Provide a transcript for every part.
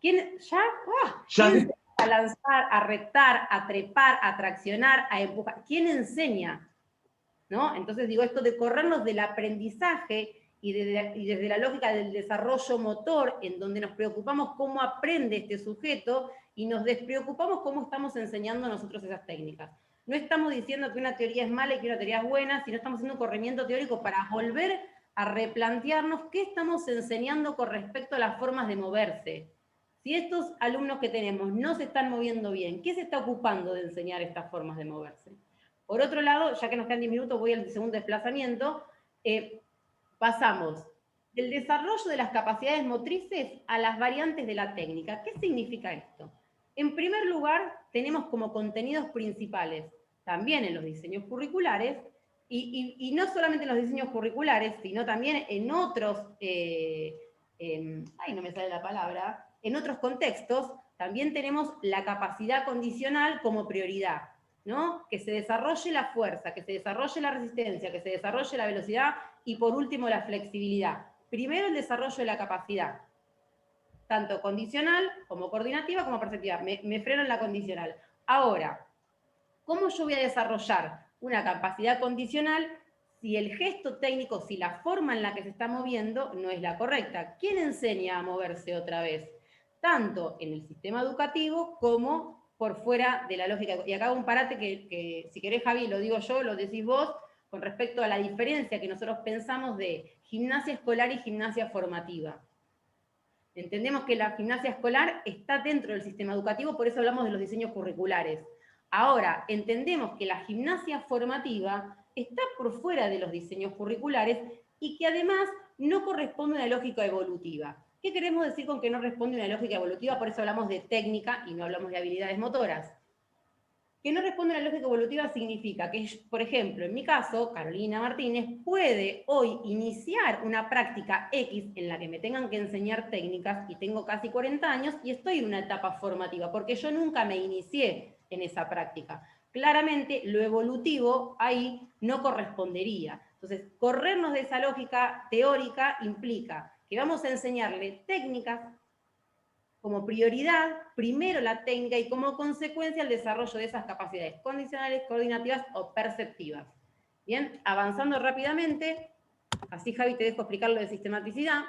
¿Quién ya? Ya. ¿Quién enseña a lanzar, a rectar, a trepar, a traccionar, a empujar? ¿Quién enseña? ¿No? Entonces digo, esto de corrernos del aprendizaje y desde la lógica del desarrollo motor, en donde nos preocupamos cómo aprende este sujeto y nos despreocupamos cómo estamos enseñando nosotros esas técnicas. No estamos diciendo que una teoría es mala y que una teoría es buena, sino estamos haciendo un corrimiento teórico para volver a replantearnos qué estamos enseñando con respecto a las formas de moverse. Si estos alumnos que tenemos no se están moviendo bien, ¿qué se está ocupando de enseñar estas formas de moverse? Por otro lado, ya que nos quedan 10 minutos, voy al segundo desplazamiento. Pasamos del desarrollo de las capacidades motrices a las variantes de la técnica. ¿Qué significa esto? En primer lugar, tenemos como contenidos principales, también en los diseños curriculares, y no solamente en los diseños curriculares, sino también en otros, no me sale la palabra, en otros contextos, también tenemos la capacidad condicional como prioridad, ¿no? Que se desarrolle la fuerza, que se desarrolle la resistencia, que se desarrolle la velocidad y por último la flexibilidad. Primero el desarrollo de la capacidad, tanto condicional como coordinativa como perceptiva. Me freno en la condicional. Ahora, ¿cómo yo voy a desarrollar una capacidad condicional si el gesto técnico, si la forma en la que se está moviendo no es la correcta? ¿Quién enseña a moverse otra vez? Tanto en el sistema educativo como por fuera de la lógica. Y acá hago un parate que si querés, Javi, lo digo yo, lo decís vos, con respecto a la diferencia que nosotros pensamos de gimnasia escolar y gimnasia formativa. Entendemos que la gimnasia escolar está dentro del sistema educativo, por eso hablamos de los diseños curriculares. Ahora, entendemos que la gimnasia formativa está por fuera de los diseños curriculares y que además no corresponde a una lógica evolutiva. ¿Qué queremos decir con que no responde a una lógica evolutiva? Por eso hablamos de técnica y no hablamos de habilidades motoras. Que no responde a la lógica evolutiva significa que, por ejemplo, en mi caso, Carolina Martínez puede hoy iniciar una práctica X en la que me tengan que enseñar técnicas y tengo casi 40 años y estoy en una etapa formativa, porque yo nunca me inicié en esa práctica. Claramente, lo evolutivo ahí no correspondería. Entonces, corrernos de esa lógica teórica implica que vamos a enseñarle técnicas como prioridad, primero la técnica y como consecuencia el desarrollo de esas capacidades condicionales, coordinativas o perceptivas. Bien, avanzando rápidamente, así Javi te dejo explicar lo de sistematicidad.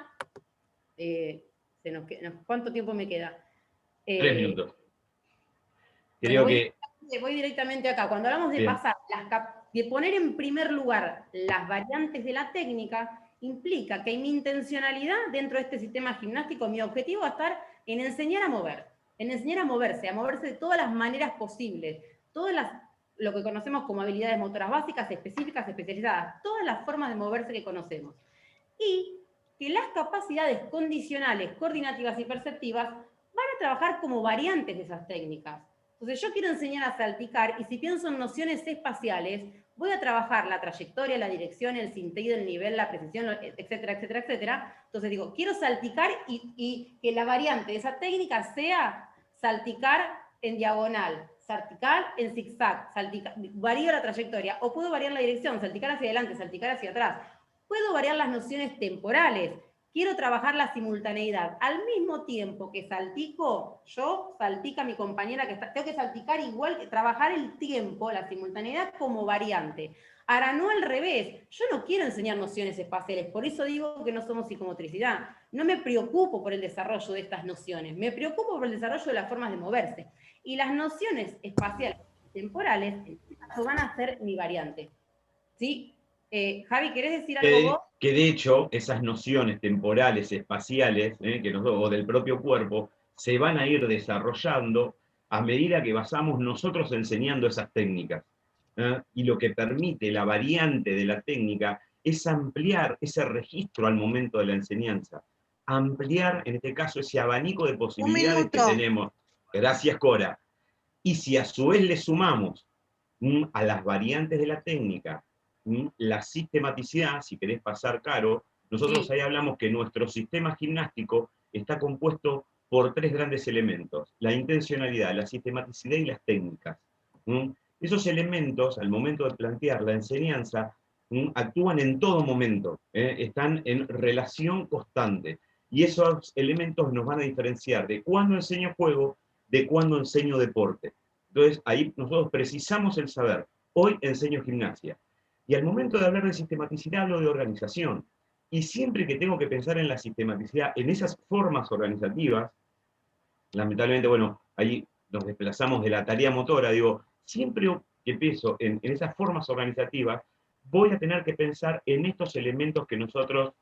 ¿Cuánto tiempo me queda? 3 minutos. Bueno, voy directamente acá. Cuando hablamos de pasar, de poner en primer lugar las variantes de la técnica, implica que mi intencionalidad dentro de este sistema gimnástico, mi objetivo va a estar en enseñar a mover, en enseñar a moverse de todas las maneras posibles, lo que conocemos como habilidades motoras básicas, específicas, especializadas, todas las formas de moverse que conocemos. Y que las capacidades condicionales, coordinativas y perceptivas van a trabajar como variantes de esas técnicas. Entonces yo quiero enseñar a salticar y si pienso en nociones espaciales, voy a trabajar la trayectoria, la dirección, el sentido, el nivel, la precisión, etcétera, etcétera, etcétera. Entonces digo, quiero salticar y que la variante de esa técnica sea salticar en diagonal, salticar en zigzag, varío la trayectoria, o puedo variar la dirección, salticar hacia adelante, salticar hacia atrás. Puedo variar las nociones temporales. Quiero trabajar la simultaneidad. Al mismo tiempo que saltico, saltica mi compañera que está. Tengo que salticar igual, que trabajar el tiempo, la simultaneidad como variante. Ahora, no al revés. Yo no quiero enseñar nociones espaciales, por eso digo que no somos psicomotricidad. No me preocupo por el desarrollo de estas nociones, me preocupo por el desarrollo de las formas de moverse. Y las nociones espaciales y temporales, en este caso, van a ser mi variante. ¿Sí? Javi, ¿querés decir algo vos? Que de hecho, esas nociones temporales, espaciales, o del propio cuerpo, se van a ir desarrollando a medida que vamos nosotros enseñando esas técnicas. Y lo que permite la variante de la técnica es ampliar ese registro al momento de la enseñanza. Ampliar, en este caso, ese abanico de posibilidades que tenemos. Gracias, Cora. Y si a su vez le sumamos a las variantes de la técnica, la sistematicidad, si querés pasar, Caro, nosotros ahí hablamos que nuestro sistema gimnástico está compuesto por 3 grandes elementos: la intencionalidad, la sistematicidad y las técnicas. Esos elementos, al momento de plantear la enseñanza, actúan en todo momento, están en relación constante. Y esos elementos nos van a diferenciar de cuándo enseño juego, de cuándo enseño deporte. Entonces, ahí nosotros precisamos el saber. Hoy enseño gimnasia. Y al momento de hablar de sistematicidad, hablo de organización. Y siempre que tengo que pensar en la sistematicidad, en esas formas organizativas, lamentablemente, bueno, ahí nos desplazamos de la tarea motora, digo, siempre que pienso en esas formas organizativas, voy a tener que pensar en estos elementos que nosotros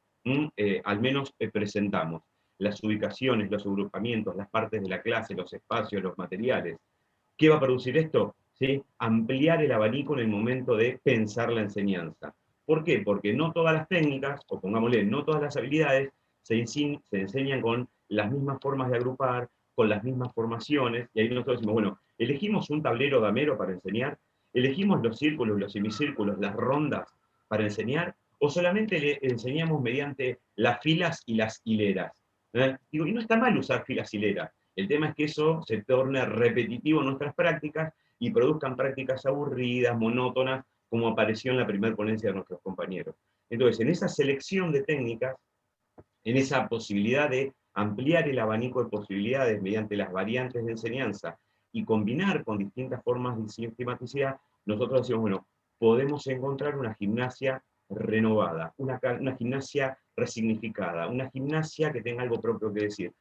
al menos presentamos. Las ubicaciones, los agrupamientos, las partes de la clase, los espacios, los materiales. ¿Qué va a producir esto? ¿Sí? Ampliar el abanico en el momento de pensar la enseñanza. ¿Por qué? Porque no todas las técnicas, o pongámosle, no todas las habilidades, se enseñan con las mismas formas de agrupar, con las mismas formaciones, y ahí nosotros decimos, bueno, elegimos un tablero gamero para enseñar, elegimos los círculos, los semicírculos, las rondas para enseñar, o solamente le enseñamos mediante las filas y las hileras. Digo, y no está mal usar filas y hileras, el tema es que eso se torne repetitivo en nuestras prácticas y produzcan prácticas aburridas, monótonas, como apareció en la primera ponencia de nuestros compañeros. Entonces, en esa selección de técnicas, en esa posibilidad de ampliar el abanico de posibilidades mediante las variantes de enseñanza y combinar con distintas formas de sistematicidad, nosotros decimos, bueno, podemos encontrar una gimnasia renovada, una gimnasia resignificada, una gimnasia que tenga algo propio que decir,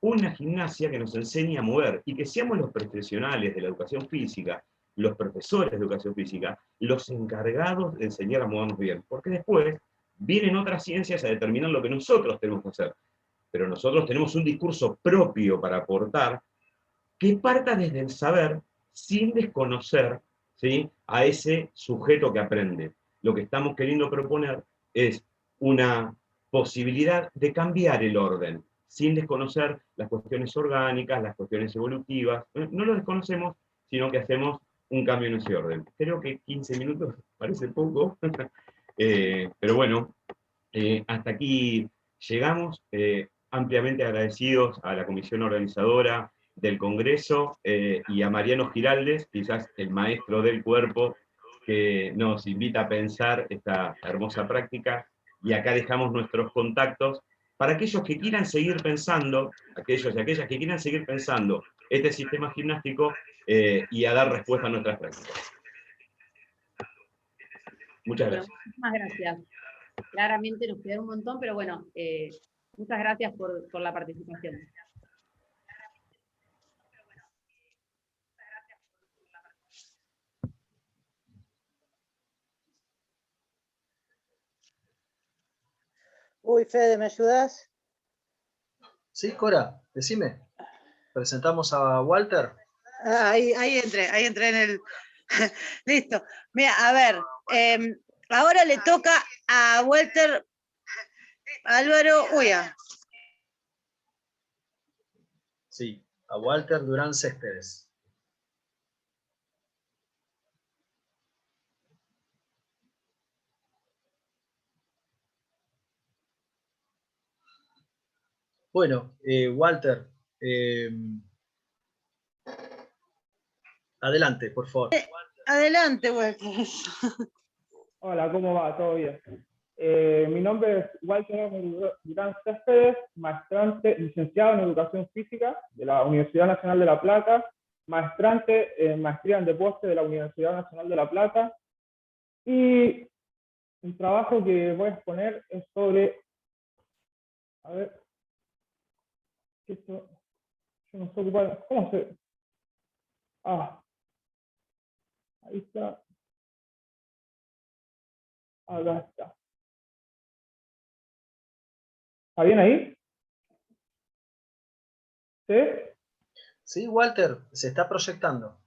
una gimnasia que nos enseñe a mover y que seamos los profesionales de la educación física, los profesores de educación física, los encargados de enseñar a movernos bien, porque después vienen otras ciencias a determinar lo que nosotros tenemos que hacer, pero nosotros tenemos un discurso propio para aportar que parta desde el saber sin desconocer, ¿sí?, a ese sujeto que aprende. Lo que estamos queriendo proponer es una posibilidad de cambiar el orden, sin desconocer las cuestiones orgánicas, las cuestiones evolutivas. No lo desconocemos, sino que hacemos un cambio en ese orden. Creo que 15 minutos parece poco, pero bueno, hasta aquí llegamos. Ampliamente agradecidos a la comisión organizadora del Congreso y a Mariano Giraldes, quizás el maestro del cuerpo, que nos invita a pensar esta hermosa práctica. Y acá dejamos nuestros contactos para aquellos que quieran seguir pensando, aquellos y aquellas que quieran seguir pensando este sistema gimnástico y a dar respuesta a nuestras prácticas. Muchas Bueno, gracias. muchísimas gracias. Claramente nos queda un montón, pero bueno, muchas gracias por la participación. Uy, Fede, ¿me ayudas? Sí, Cora, decime. Presentamos a Walter. Ahí entré en el... Listo. Mira, a ver, ahora le toca a Walter Álvaro Uya. Sí, a Walter Durán Céspedes. Bueno, Walter, adelante, por favor. Adelante, Walter. Hola, ¿cómo va? ¿Todo bien? Mi nombre es Walter Durán Céspedes, maestrante, licenciado en Educación Física de la Universidad Nacional de La Plata, maestrante en Maestría en Deporte de la Universidad Nacional de La Plata, y el trabajo que voy a exponer es sobre... A ver... Esto, yo no sé ocupar... ¿Cómo se...? Ah, ahí está. Acá está. ¿Está bien ahí? ¿Sí? Sí, Walter, se está proyectando.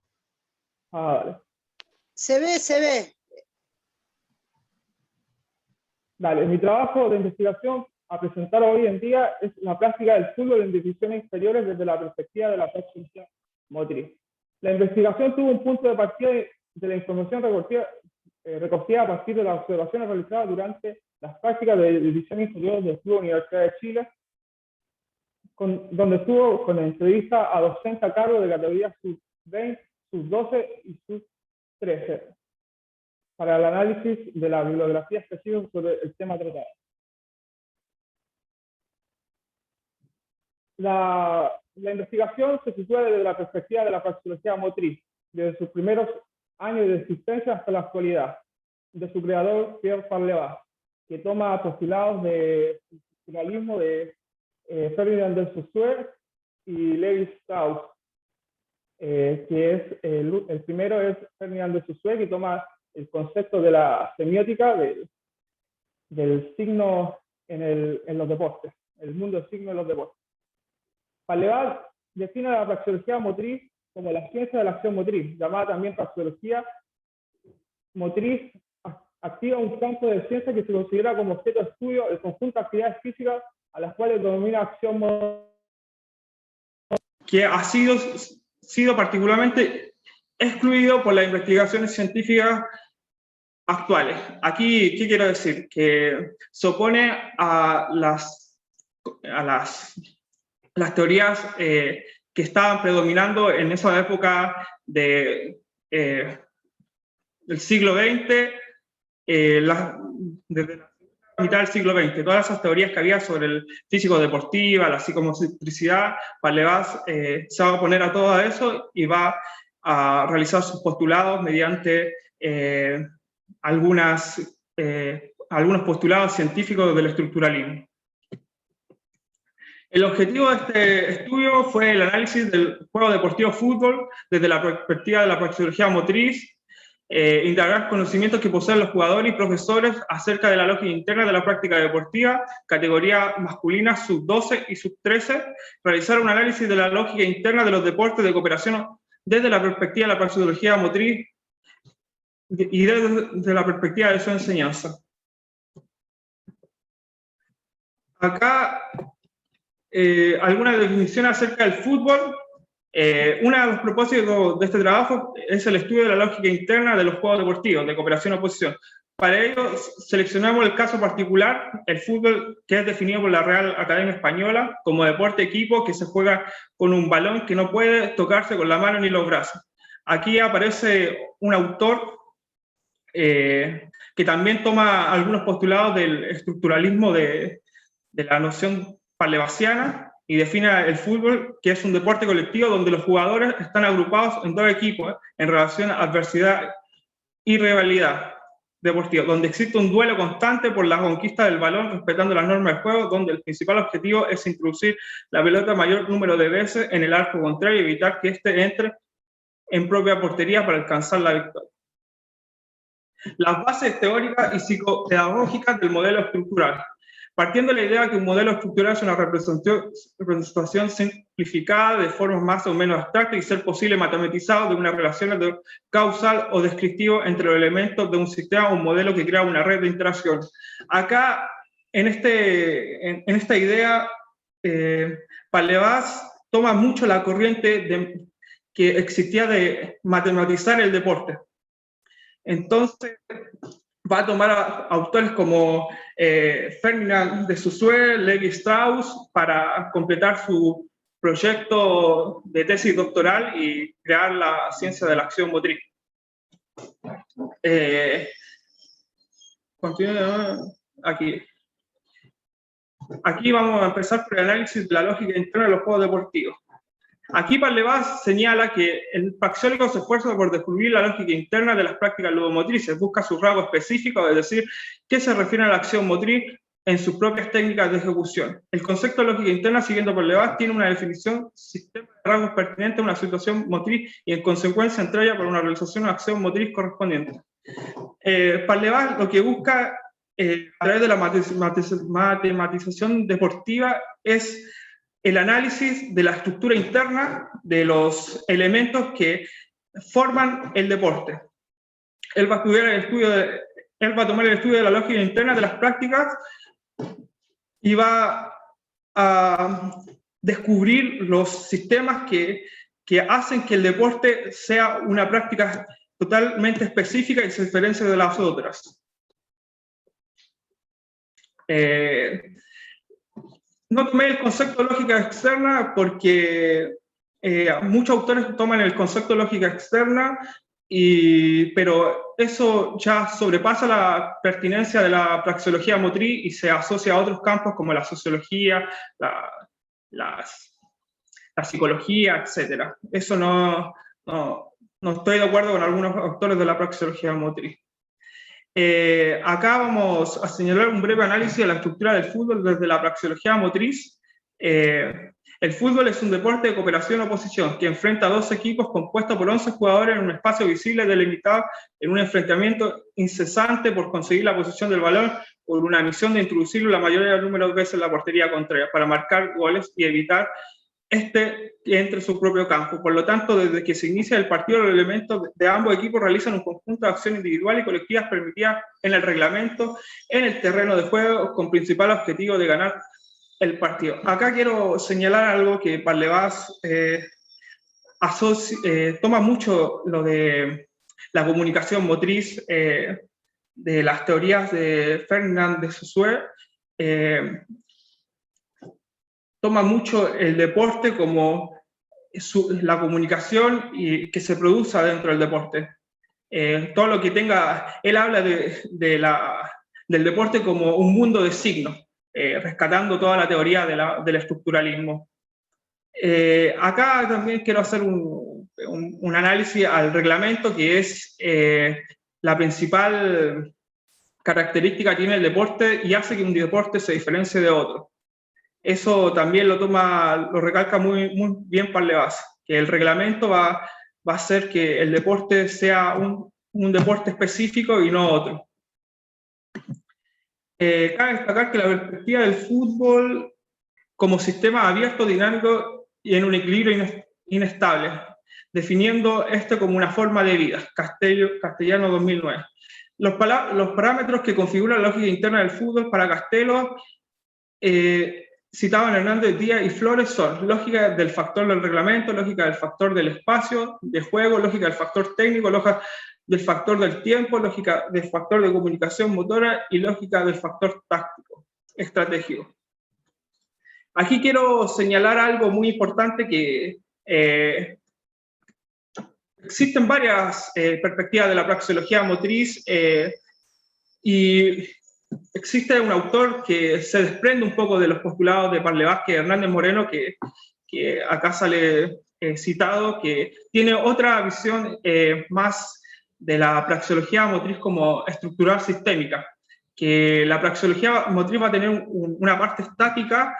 Ah, vale. Se ve. Dale, mi trabajo de investigación a presentar hoy en día es la práctica del fútbol en divisiones inferiores desde la perspectiva de la percepción motriz. La investigación tuvo un punto de partida de la información recogida a partir de las observaciones realizadas durante las prácticas de división inferior del Club Universidad de Chile, donde estuvo con entrevista a docentes a cargo de categorías sub-20, sub-12 y sub-13, para el análisis de la bibliografía específica sobre el tema tratado. La investigación se sitúa desde la perspectiva de la praxeología motriz, desde sus primeros años de existencia hasta la actualidad, de su creador Pierre Parlevas, que toma postulados de estructuralismo de Ferdinand de Saussure y Levi Strauss, que es el primero es Ferdinand de Saussure, que toma el concepto de la semiótica del signo en los deportes, el mundo del signo en los deportes. Parlevas define la praxeología motriz como la ciencia de la acción motriz, llamada también praxeología motriz activa, un campo de ciencia que se considera como objeto de estudio el conjunto de actividades físicas a las cuales denomina acción motriz, que ha sido particularmente excluido por las investigaciones científicas actuales. Aquí, ¿qué quiero decir? Que se opone a las teorías que estaban predominando en esa época del siglo XX, desde la mitad del siglo XX, todas esas teorías que había sobre el físico deportiva, la psicomotricidad, Parlevas se va a oponer a todo eso y va a realizar sus postulados mediante algunos postulados científicos del estructuralismo. El objetivo de este estudio fue el análisis del juego deportivo fútbol desde la perspectiva de la praxeología motriz, indagar conocimientos que poseen los jugadores y profesores acerca de la lógica interna de la práctica deportiva, categoría masculina sub-12 y sub-13, realizar un análisis de la lógica interna de los deportes de cooperación desde la perspectiva de la praxeología motriz y desde la perspectiva de su enseñanza. Acá alguna definición acerca del fútbol. Uno de los propósitos de este trabajo es el estudio de la lógica interna de los juegos deportivos de cooperación-oposición. Para ello seleccionamos el caso particular, el fútbol, que es definido por la Real Academia Española como deporte equipo que se juega con un balón que no puede tocarse con la mano ni los brazos. Aquí aparece un autor que también toma algunos postulados del estructuralismo de la noción parlevasiana y define el fútbol, que es un deporte colectivo donde los jugadores están agrupados en dos equipos en relación a adversidad y rivalidad deportiva, donde existe un duelo constante por la conquista del balón respetando las normas del juego, donde el principal objetivo es introducir la pelota mayor número de veces en el arco contrario y evitar que éste entre en propia portería para alcanzar la victoria. Las bases teóricas y psicopedagógicas del modelo estructural. Partiendo de la idea que un modelo estructural es una representación simplificada de formas más o menos abstractas y ser posible matematizado de una relación causal o descriptivo entre los elementos de un sistema o un modelo que crea una red de interacción. Acá, en esta idea, Parlevas toma mucho la corriente que existía de matematizar el deporte. Entonces, va a tomar a autores como Ferdinand de Saussure, Levi Strauss, para completar su proyecto de tesis doctoral y crear la ciencia de la acción motriz. Continúo aquí. Aquí vamos a empezar por el análisis de la lógica interna de los juegos deportivos. Aquí Parlevas señala que el praxeólogo se esfuerza por descubrir la lógica interna de las prácticas ludomotrices, busca sus rasgos específicos, es decir, qué se refiere a la acción motriz en sus propias técnicas de ejecución. El concepto de lógica interna, siguiendo Parlevas, tiene una definición, sistema de rasgos pertinente a una situación motriz y en consecuencia entre ella por una realización de una acción motriz correspondiente. Parlevas lo que busca a través de la matematización deportiva es el análisis de la estructura interna de los elementos que forman el deporte. Él va a tomar el estudio de la lógica interna de las prácticas y va a descubrir los sistemas que hacen que el deporte sea una práctica totalmente específica y se diferencia de las otras. No tomé el concepto de lógica externa porque muchos autores toman el concepto de lógica externa, pero eso ya sobrepasa la pertinencia de la praxeología motriz y se asocia a otros campos como la sociología, las la psicología, etc. Eso no estoy de acuerdo con algunos autores de la praxeología motriz. Acá vamos a señalar un breve análisis de la estructura del fútbol desde la praxeología motriz. El fútbol es un deporte de cooperación-oposición que enfrenta a dos equipos compuestos por 11 jugadores en un espacio visible delimitado en un enfrentamiento incesante por conseguir la posesión del balón por una misión de introducirlo la mayoría del número de veces en la portería contraria para marcar goles y evitar que entre en su propio campo. Por lo tanto, desde que se inicia el partido, los elementos de ambos equipos realizan un conjunto de acciones individuales y colectivas permitidas en el reglamento, en el terreno de juego, con principal objetivo de ganar el partido. Acá quiero señalar algo que Parlevás toma mucho lo de la comunicación motriz de las teorías de Ferdinand de Saussure. Toma mucho el deporte como la comunicación que se produce dentro del deporte. Todo lo que tenga, él habla del deporte como un mundo de signos, rescatando toda la teoría del estructuralismo. Acá también quiero hacer un análisis al reglamento, que es la principal característica que tiene el deporte y hace que un deporte se diferencie de otro. Eso también lo recalca muy bien Parlevás, que el reglamento va a hacer que el deporte sea un deporte específico y no otro. Cabe destacar que la perspectiva del fútbol como sistema abierto, dinámico y en un equilibrio inestable, definiendo este como una forma de vida, Castellano 2009. Los parámetros que configuran la lógica interna del fútbol para Castelo citaban Hernández Díaz y Flores son lógica del factor del reglamento, lógica del factor del espacio de juego, lógica del factor técnico, lógica del factor del tiempo, lógica del factor de comunicación motora y lógica del factor táctico, estratégico. Aquí quiero señalar algo muy importante, que existen varias perspectivas de la praxeología motriz y existe un autor que se desprende un poco de los postulados de Parlevás, que es Hernández Moreno, que acá sale citado, que tiene otra visión más de la praxeología motriz como estructural sistémica, que la praxeología motriz va a tener una parte estática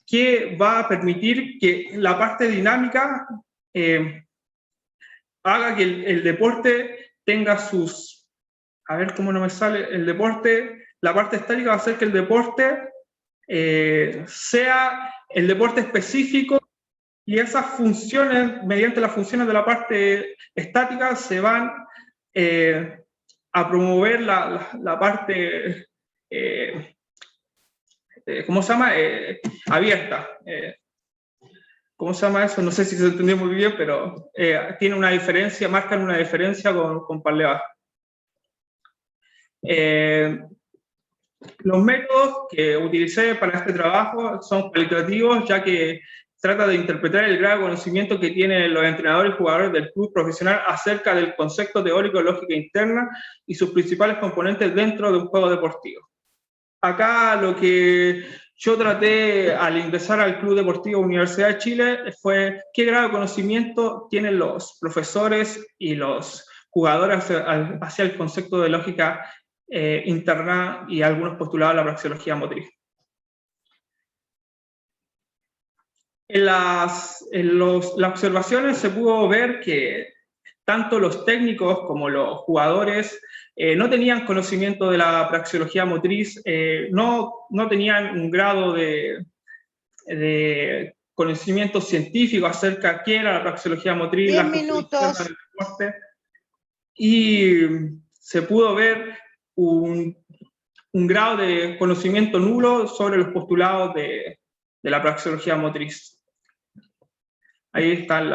que va a permitir que la parte dinámica haga que el deporte tenga sus... A ver cómo no me sale el deporte. La parte estática va a hacer que el deporte sea el deporte específico, y esas funciones, mediante las funciones de la parte estática, se van a promover la parte, ¿cómo se llama? Abierta. ¿Cómo se llama eso? No sé si se entendió muy bien, pero tiene una diferencia, marcan una diferencia con Parlevás. Los métodos que utilicé para este trabajo son cualitativos, ya que trata de interpretar el grado de conocimiento que tienen los entrenadores y jugadores del club profesional acerca del concepto teórico de lógica interna y sus principales componentes dentro de un juego deportivo. Acá lo que yo traté al ingresar al Club Deportivo Universidad de Chile fue qué grado de conocimiento tienen los profesores y los jugadores hacia el concepto de lógica interna y algunos postulados de la praxeología motriz. En las observaciones se pudo ver que tanto los técnicos como los jugadores no tenían conocimiento de la praxeología motriz, no tenían un grado de conocimiento científico acerca de qué era la praxeología motriz, 10 minutos. Del deporte, y se pudo ver un grado de conocimiento nulo sobre los postulados de la praxeología motriz. Ahí están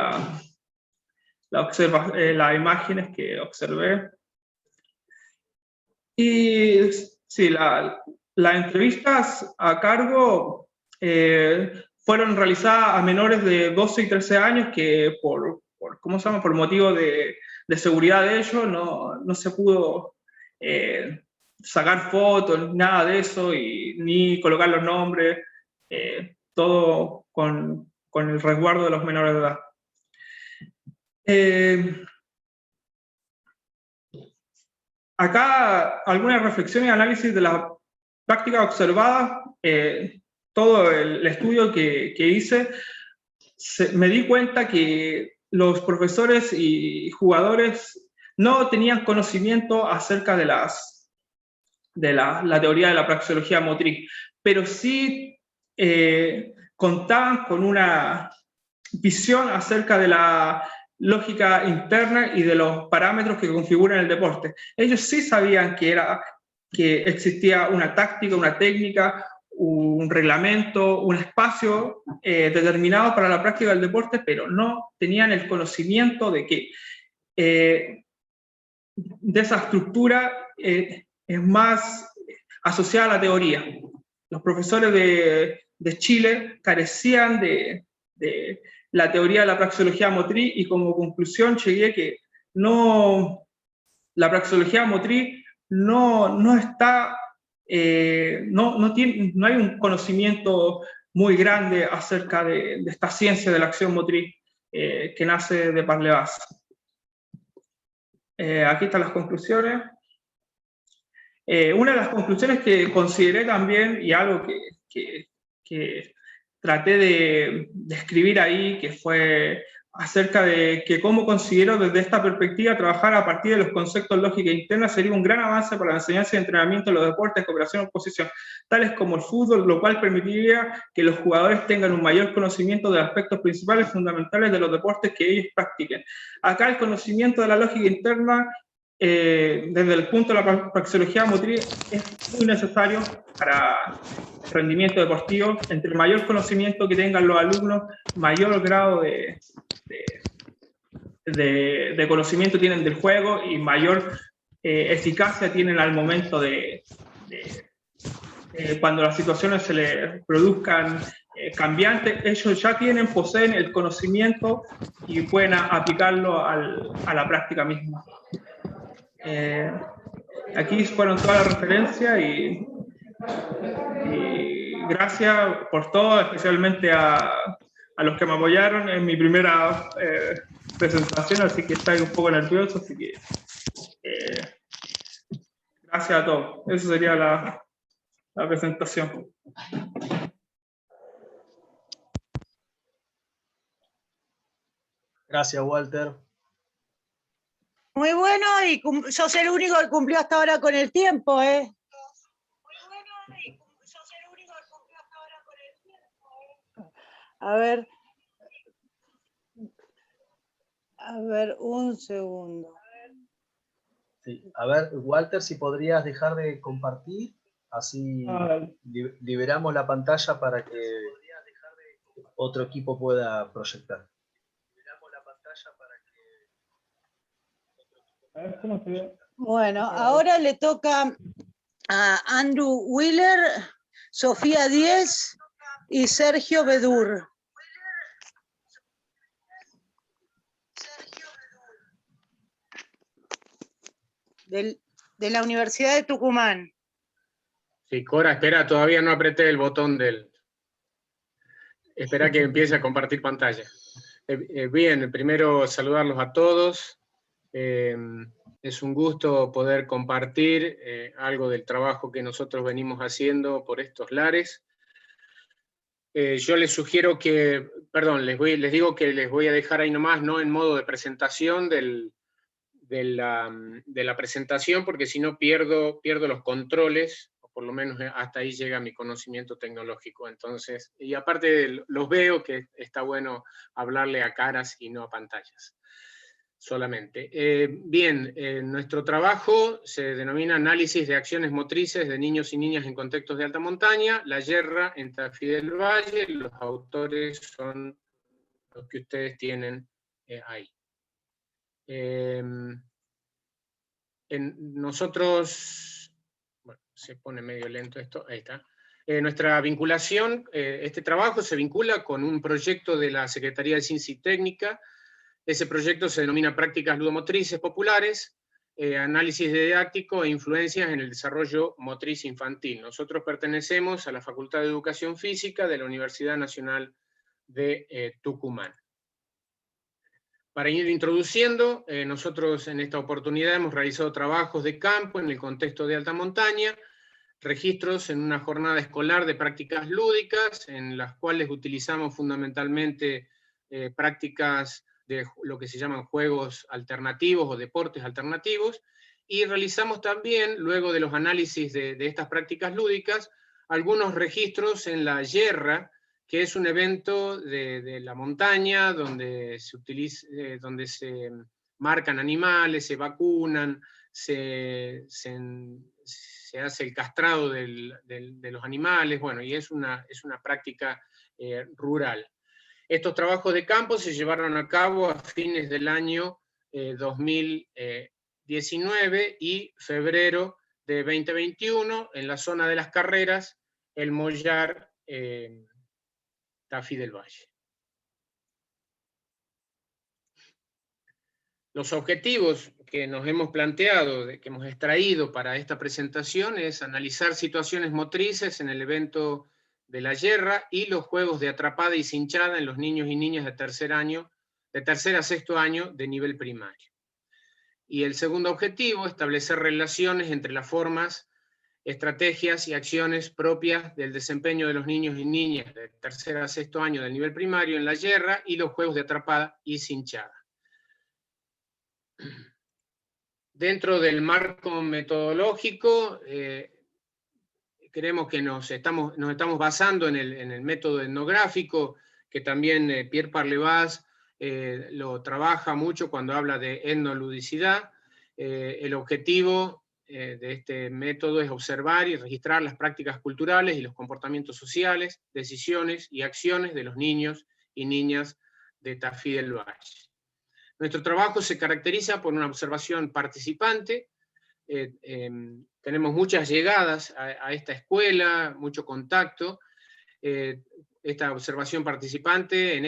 las imágenes que observé. Y sí, las entrevistas a cargo fueron realizadas a menores de 12 y 13 años que ¿cómo se llama? Por motivo de seguridad de ellos no se pudo sacar fotos, nada de eso, ni colocar los nombres, todo con con el resguardo de los menores de edad. Acá algunas reflexiones y análisis de las prácticas observadas. Todo el estudio que hice, me di cuenta que los profesores y jugadores no tenían conocimiento acerca de la teoría de la praxeología motriz, pero sí contaban con una visión acerca de la lógica interna y de los parámetros que configuran el deporte. Ellos sí sabían que existía una táctica, una técnica, un reglamento, un espacio determinado para la práctica del deporte, pero no tenían el conocimiento de que de esa estructura es más asociada a la teoría. Los profesores de Chile carecían de la teoría de la praxeología motriz, y como conclusión llegué que la praxeología motriz no hay un conocimiento muy grande acerca de esta ciencia de la acción motriz que nace de Parlevas. Aquí están las conclusiones. Una de las conclusiones que consideré también, y algo que traté de escribir ahí, que fue acerca de que cómo considero desde esta perspectiva trabajar a partir de los conceptos lógica interna sería un gran avance para la enseñanza y entrenamiento de los deportes de cooperación o oposición, tales como el fútbol, lo cual permitiría que los jugadores tengan un mayor conocimiento de aspectos principales fundamentales de los deportes que ellos practiquen. Acá el conocimiento de la lógica interna desde el punto de la praxeología motriz es muy necesario para el rendimiento deportivo. Entre mayor conocimiento que tengan los alumnos, mayor grado de conocimiento tienen del juego y mayor eficacia tienen al momento cuando las situaciones se les produzcan cambiantes. Ellos ya poseen el conocimiento y pueden aplicarlo a la práctica misma. Aquí fueron todas las referencias y gracias por todo, especialmente a los que me apoyaron en mi primera presentación, así que estoy un poco nervioso, así que gracias a todos. Esa sería la presentación. Gracias, Walter. Muy bueno, y sos el único que cumplió hasta ahora con el tiempo, ¿eh? Muy bueno, y sos el único que cumplió hasta ahora con el tiempo, ¿eh? A ver, un segundo. Sí. A ver, Walter, si podrías dejar de compartir, así liberamos la pantalla para que otro equipo pueda proyectar. Bueno, ahora le toca a Andrew Wheeler, Sofía Díez y Sergio Bedur. De la Universidad de Tucumán. Sí, Cora, espera, todavía no apreté el botón del... Espera que empiece a compartir pantalla. Bien, primero saludarlos a todos. Es un gusto poder compartir algo del trabajo que nosotros venimos haciendo por estos lares. Yo les sugiero que, perdón, les digo que les voy a dejar ahí nomás, no en modo de presentación de la presentación, porque si no pierdo los controles, o por lo menos hasta ahí llega mi conocimiento tecnológico. Entonces, y aparte los veo que está bueno hablarle a caras y no a pantallas solamente. Bien, nuestro trabajo se denomina Análisis de Acciones Motrices de Niños y Niñas en Contextos de Alta Montaña, La Yerra, en Tafí del Valle. Los autores son los que ustedes tienen ahí. Nosotros, bueno, se pone medio lento esto, ahí está. Nuestra vinculación, este trabajo se vincula con un proyecto de la Secretaría de Ciencia y Técnica. Ese proyecto se denomina Prácticas Ludomotrices Populares, Análisis Didáctico e Influencias en el Desarrollo Motriz Infantil. Nosotros pertenecemos a la Facultad de Educación Física de la Universidad Nacional de Tucumán. Para ir introduciendo, nosotros en esta oportunidad hemos realizado trabajos de campo en el contexto de alta montaña, registros en una jornada escolar de prácticas lúdicas, en las cuales utilizamos fundamentalmente prácticas de lo que se llaman juegos alternativos o deportes alternativos, y realizamos también, luego de los análisis de estas prácticas lúdicas, algunos registros en la Yerra, que es un evento de la montaña donde se marcan animales, se vacunan, se hace el castrado de los animales, bueno, y es una práctica rural. Estos trabajos de campo se llevaron a cabo a fines del año 2019 y febrero de 2021 en la zona de las carreras, el Mollar, Tafí del Valle. Los objetivos que nos hemos planteado, que hemos extraído para esta presentación, es analizar situaciones motrices en el evento de la Yerra y los juegos de atrapada y cinchada en los niños y niñas de tercer a sexto año de nivel primario. Y el segundo objetivo, establecer relaciones entre las formas, estrategias y acciones propias del desempeño de los niños y niñas de tercer a sexto año del nivel primario en la Yerra y los juegos de atrapada y cinchada. Dentro del marco metodológico, creemos que nos estamos basando en el método etnográfico, que también Pierre Parlevaz lo trabaja mucho cuando habla de etnoludicidad. El objetivo de este método es observar y registrar las prácticas culturales y los comportamientos sociales, decisiones y acciones de los niños y niñas de Tafí del Valle. Nuestro trabajo se caracteriza por una observación participante. Tenemos muchas llegadas a esta escuela, mucho contacto. En esta observación participante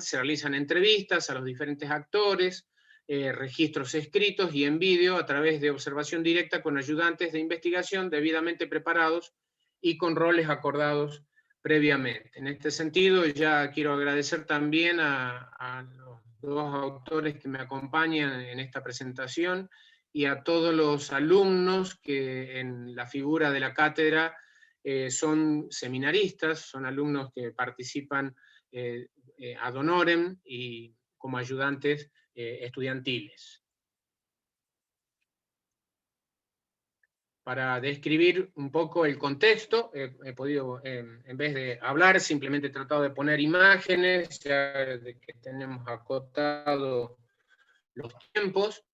se realizan entrevistas a los diferentes actores, registros escritos y en vídeo a través de observación directa con ayudantes de investigación debidamente preparados y con roles acordados previamente. En este sentido, ya quiero agradecer también a los dos autores que me acompañan en esta presentación y a todos los alumnos que en la figura de la cátedra son seminaristas, son alumnos que participan ad honorem y como ayudantes estudiantiles. Para describir un poco el contexto, he podido, en vez de hablar, simplemente he tratado de poner imágenes, ya de que tenemos acotado los tiempos.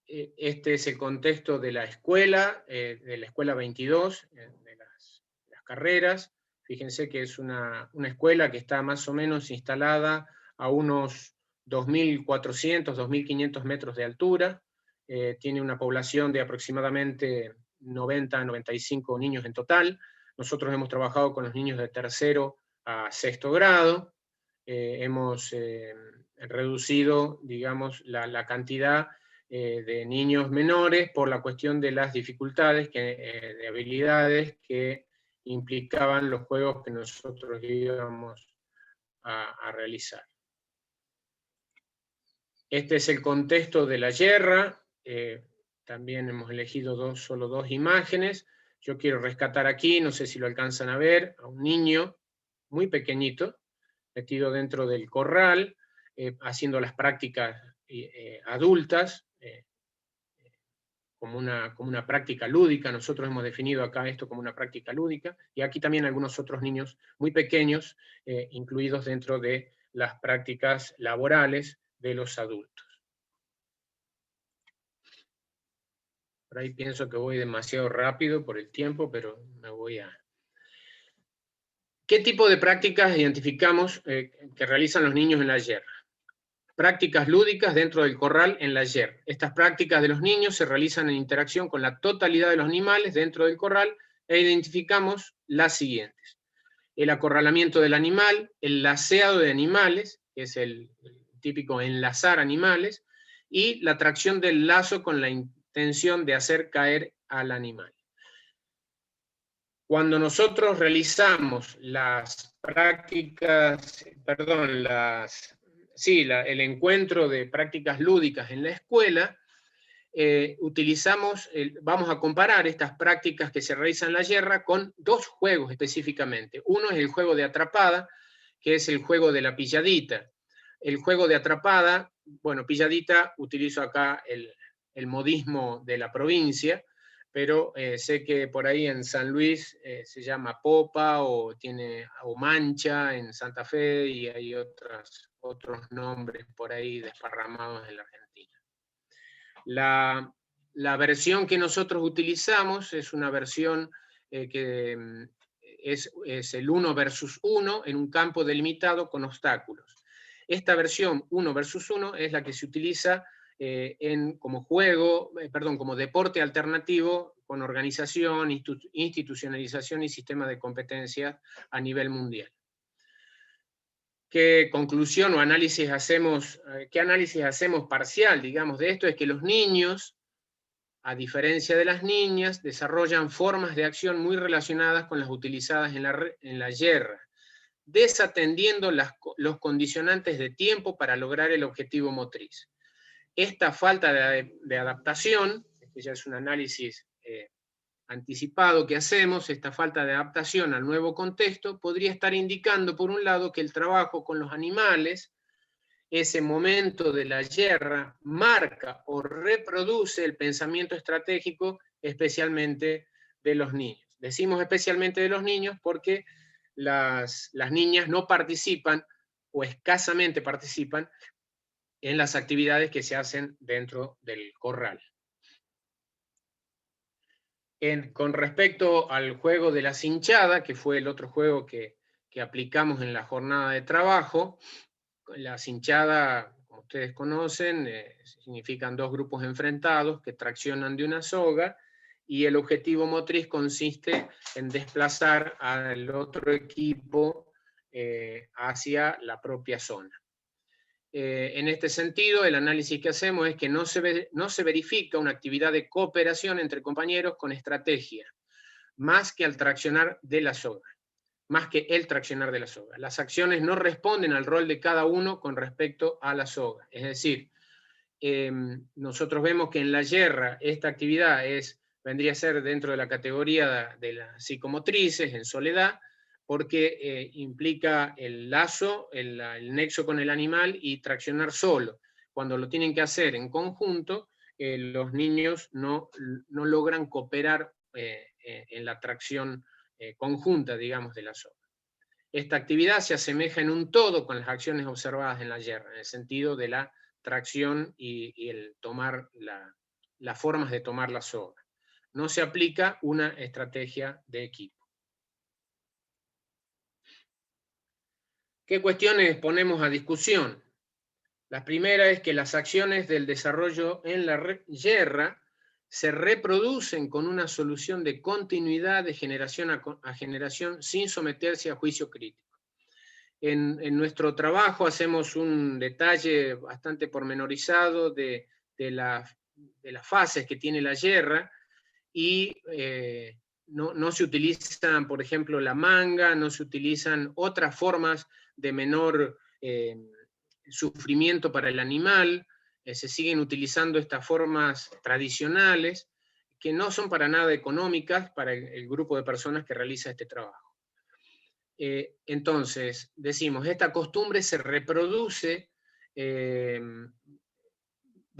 Este es el contexto de la escuela 22, de las carreras. Fíjense que es una escuela que está más o menos instalada a unos 2.400, 2.500 metros de altura. Tiene una población de aproximadamente 90 a 95 niños en total. Nosotros hemos trabajado con los niños de tercero a sexto grado. Hemos reducido, digamos, la cantidad de niños menores por la cuestión de las dificultades, de habilidades que implicaban los juegos que nosotros íbamos a realizar. Este es el contexto de la Yerra. También hemos elegido solo dos imágenes. Yo quiero rescatar aquí, no sé si lo alcanzan a ver, a un niño muy pequeñito, metido dentro del corral, haciendo las prácticas adultas, como una práctica lúdica. Nosotros hemos definido acá esto como una práctica lúdica, y aquí también algunos otros niños muy pequeños, incluidos dentro de las prácticas laborales de los adultos. Por ahí pienso que voy demasiado rápido por el tiempo, pero me voy a... ¿Qué tipo de prácticas identificamos que realizan los niños en la Yerra? Prácticas lúdicas dentro del corral en la Yerra. Estas prácticas de los niños se realizan en interacción con la totalidad de los animales dentro del corral e identificamos las siguientes. El acorralamiento del animal, el laceado de animales, que es el típico enlazar animales, y la tracción del lazo con la intención de hacer caer al animal. Cuando nosotros realizamos las prácticas, perdón, el encuentro de prácticas lúdicas en la escuela, vamos a comparar estas prácticas que se realizan en la yerra con dos juegos específicamente. Uno es el juego de atrapada, que es el juego de la pilladita. El juego de atrapada, bueno, pilladita, utilizo acá el modismo de la provincia, pero sé que por ahí en San Luis se llama popa o mancha en Santa Fe, y hay otros nombres por ahí desparramados en la Argentina. La versión que nosotros utilizamos es una versión que es el 1 versus 1 en un campo delimitado con obstáculos. Esta versión 1 versus 1 es la que se utiliza como deporte alternativo con organización, institucionalización y sistema de competencias a nivel mundial. ¿Qué conclusión o análisis hacemos, qué análisis hacemos parcial, digamos, de esto? Es que los niños, a diferencia de las niñas, desarrollan formas de acción muy relacionadas con las utilizadas en la yerra, desatendiendo los condicionantes de tiempo para lograr el objetivo motriz. Esta falta de adaptación, este ya es un análisis anticipado que hacemos, esta falta de adaptación al nuevo contexto, podría estar indicando, por un lado, que el trabajo con los animales, ese momento de la yerra, marca o reproduce el pensamiento estratégico, especialmente de los niños. Decimos especialmente de los niños porque las niñas no participan o escasamente participan en las actividades que se hacen dentro del corral. Con respecto al juego de la cinchada, que fue el otro juego que aplicamos en la jornada de trabajo, la cinchada, como ustedes conocen, significan dos grupos enfrentados que traccionan de una soga, y el objetivo motriz consiste en desplazar al otro equipo hacia la propia zona. En este sentido, el análisis que hacemos es que no se verifica una actividad de cooperación entre compañeros con estrategia, más que el traccionar de la soga. Las acciones no responden al rol de cada uno con respecto a la soga. Es decir, nosotros vemos que en la yerra esta actividad vendría a ser dentro de la categoría de las psicomotrices, en soledad, porque implica el lazo, el nexo con el animal y traccionar solo. Cuando lo tienen que hacer en conjunto, los niños no logran cooperar en la tracción conjunta, digamos, de la soga. Esta actividad se asemeja en un todo con las acciones observadas en la yerra, en el sentido de la tracción y el tomar las formas de tomar la soga. No se aplica una estrategia de equipo. ¿Qué cuestiones ponemos a discusión? La primera es que las acciones del desarrollo en la yerra se reproducen con una solución de continuidad de generación a generación sin someterse a juicio crítico. En nuestro trabajo hacemos un detalle bastante pormenorizado de las fases que tiene la yerra, y no se utilizan, por ejemplo, la manga, no se utilizan otras formas de menor sufrimiento para el animal, se siguen utilizando estas formas tradicionales que no son para nada económicas para el grupo de personas que realiza este trabajo. Entonces, decimos, esta costumbre se reproduce de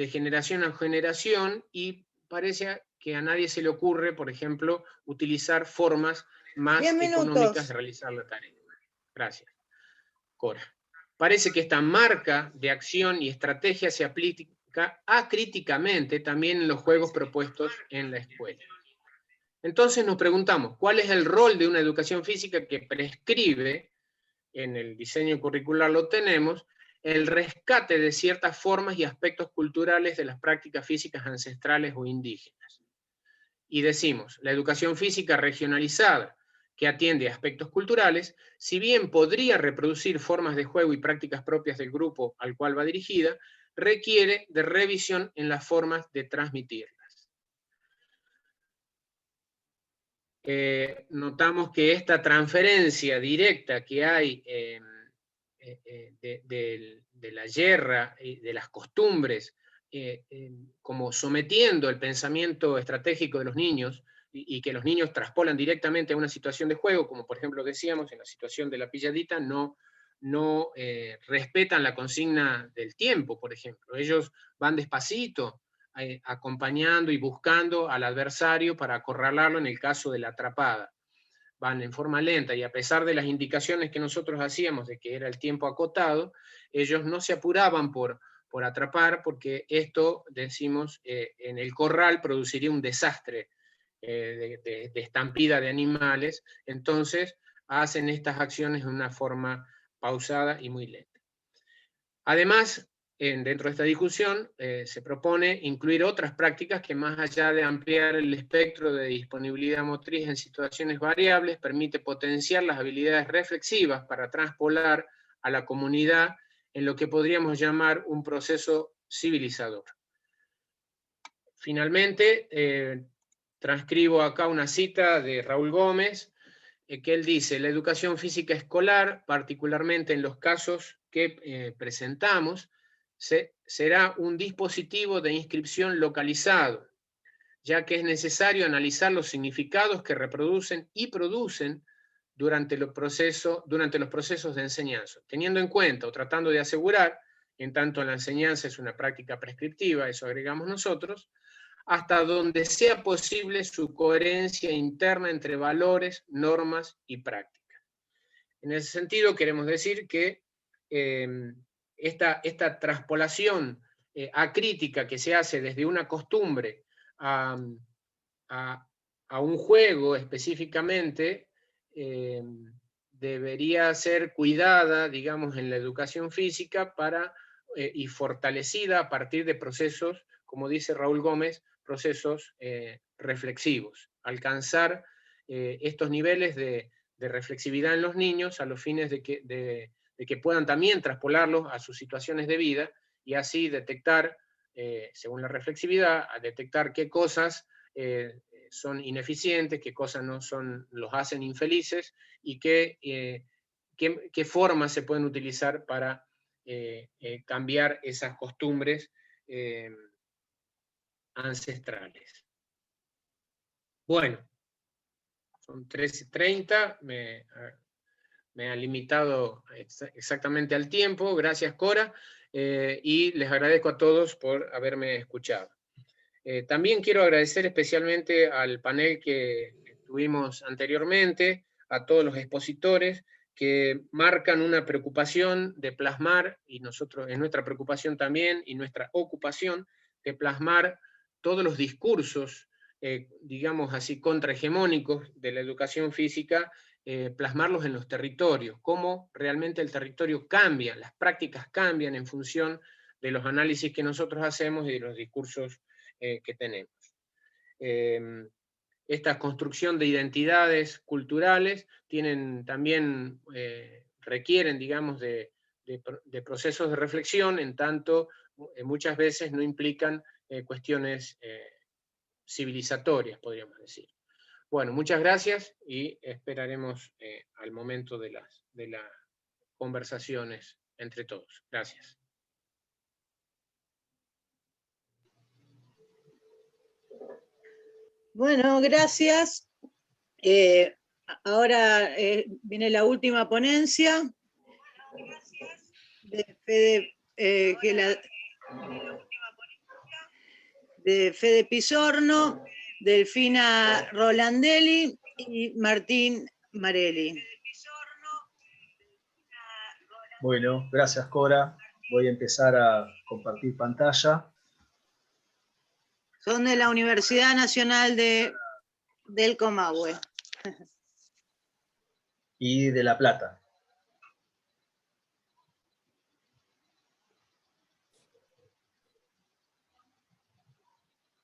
generación a generación, y parece que a nadie se le ocurre, por ejemplo, utilizar formas más económicas de realizar la tarea. Gracias. Cora. Parece que esta marca de acción y estrategia se aplica acríticamente también en los juegos propuestos en la escuela. Entonces nos preguntamos, ¿cuál es el rol de una educación física que prescribe, en el diseño curricular lo tenemos, el rescate de ciertas formas y aspectos culturales de las prácticas físicas ancestrales o indígenas? Y decimos, la educación física regionalizada, que atiende a aspectos culturales, si bien podría reproducir formas de juego y prácticas propias del grupo al cual va dirigida, requiere de revisión en las formas de transmitirlas. notamos que esta transferencia directa que hay de la yerra y de las costumbres, como sometiendo el pensamiento estratégico de los niños, y que los niños traspolan directamente a una situación de juego, como por ejemplo decíamos, en la situación de la pilladita, no respetan la consigna del tiempo, por ejemplo. Ellos van despacito, acompañando y buscando al adversario para acorralarlo en el caso de la atrapada. Van en forma lenta, y a pesar de las indicaciones que nosotros hacíamos de que era el tiempo acotado, ellos no se apuraban por atrapar, porque esto, decimos, en el corral produciría un desastre de estampida de animales. Entonces hacen estas acciones de una forma pausada y muy lenta. Además, dentro de esta discusión se propone incluir otras prácticas que, más allá de ampliar el espectro de disponibilidad motriz en situaciones variables, permite potenciar las habilidades reflexivas para traspolar a la comunidad en lo que podríamos llamar un proceso civilizador. Finalmente, transcribo acá una cita de Raúl Gómez, que él dice: la educación física escolar, particularmente en los casos que presentamos, será un dispositivo de inscripción localizado, ya que es necesario analizar los significados que reproducen y producen durante los procesos de enseñanza, teniendo en cuenta o tratando de asegurar, en tanto la enseñanza es una práctica prescriptiva, eso agregamos nosotros, hasta donde sea posible su coherencia interna entre valores, normas y prácticas. En ese sentido, queremos decir que esta traspolación acrítica que se hace desde una costumbre a un juego específicamente, debería ser cuidada, digamos, en la educación física y fortalecida a partir de procesos, como dice Raúl Gómez, procesos reflexivos, alcanzar estos niveles de reflexividad en los niños a los fines de que puedan también traspolarlos a sus situaciones de vida, y así detectar, según la reflexividad, a detectar qué cosas son ineficientes, qué cosas los hacen infelices, y qué formas se pueden utilizar para cambiar esas costumbres ancestrales. Bueno, son 13:30, me ha limitado exactamente al tiempo. Gracias, Cora, y les agradezco a todos por haberme escuchado. También quiero agradecer especialmente al panel que tuvimos anteriormente, a todos los expositores que marcan una preocupación de plasmar, y nosotros es nuestra preocupación también, y nuestra ocupación, de plasmar todos los discursos, digamos así, contrahegemónicos de la educación física, plasmarlos en los territorios, cómo realmente el territorio cambia, las prácticas cambian en función de los análisis que nosotros hacemos y de los discursos que tenemos. Esta construcción de identidades culturales también requieren, digamos, de procesos de reflexión, en tanto muchas veces no implican cuestiones civilizatorias, podríamos decir. Bueno, muchas gracias, y esperaremos al momento de las conversaciones entre todos. Gracias. Bueno, gracias. Ahora viene la última ponencia de Fede Pisorno, Delfina Rolandelli y Martín Marelli. Bueno, gracias, Cora. Voy a empezar a compartir pantalla. Son de la Universidad Nacional del Comahue. Y de La Plata.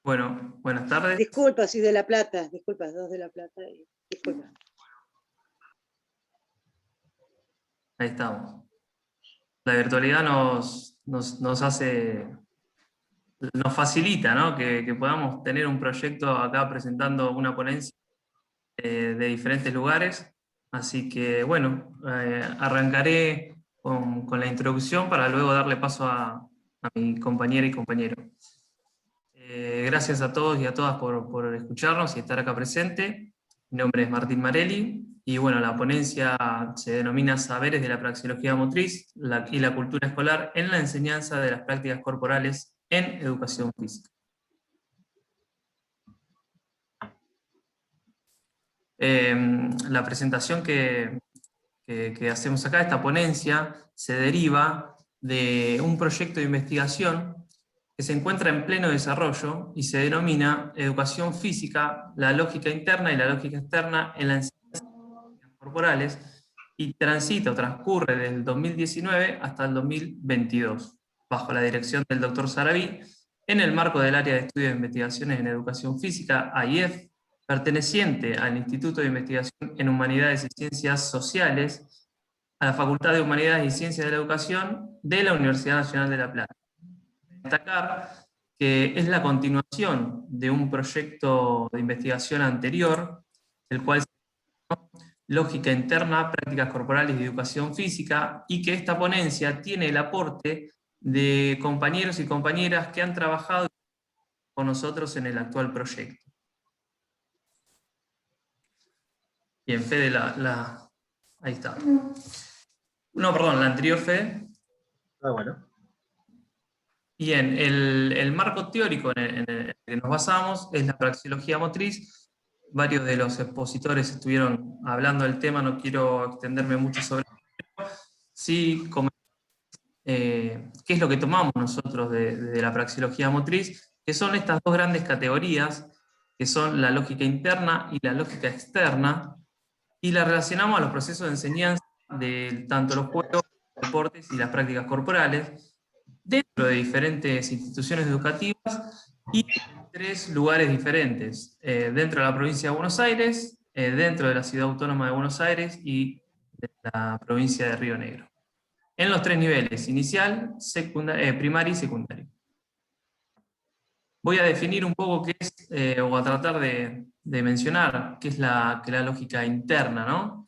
Bueno, buenas tardes. Disculpa, sí, de La Plata. Disculpa, dos de La Plata. Disculpa. Ahí estamos. La virtualidad nos facilita, ¿no? que podamos tener un proyecto acá presentando una ponencia de diferentes lugares. Así que, bueno, arrancaré con la introducción para luego darle paso a mi compañera y compañero. Gracias a todos y a todas por escucharnos y estar acá presente. Mi nombre es Martín Marelli, y bueno, la ponencia se denomina Saberes de la Praxeología Motriz y la cultura escolar en la enseñanza de las prácticas corporales en educación física. La presentación que hacemos acá, esta ponencia, se deriva de un proyecto de investigación que se encuentra en pleno desarrollo y se denomina Educación Física, la lógica interna y la lógica externa en la enseñanza de las prácticas corporales, y transcurre desde el 2019 hasta el 2022, bajo la dirección del Dr. Sarabí, en el marco del Área de Estudios de Investigaciones en Educación Física, AIEF, perteneciente al Instituto de Investigación en Humanidades y Ciencias Sociales, a la Facultad de Humanidades y Ciencias de la Educación de la Universidad Nacional de La Plata. Destacar que es la continuación de un proyecto de investigación anterior, el cual se llama Lógica Interna, Prácticas Corporales y Educación Física, y que esta ponencia tiene el aporte de compañeros y compañeras que han trabajado con nosotros en el actual proyecto. Bien, Fede, ahí está. No, perdón, la anterior, Fede. Bueno. Bien, el marco teórico en el que nos basamos es la praxeología motriz. Varios de los expositores estuvieron hablando del tema, no quiero extenderme mucho sobre ello. Sí, qué es lo que tomamos nosotros de la praxeología motriz, que son estas dos grandes categorías, que son la lógica interna y la lógica externa, y la relacionamos a los procesos de enseñanza de tanto los juegos, los deportes y las prácticas corporales, dentro de diferentes instituciones educativas y en 3 lugares diferentes, dentro de la provincia de Buenos Aires, dentro de la Ciudad Autónoma de Buenos Aires y de la provincia de Río Negro. En los 3 niveles, inicial, primario y secundario. Voy a definir un poco qué es, o a tratar de mencionar qué es la lógica interna, ¿no?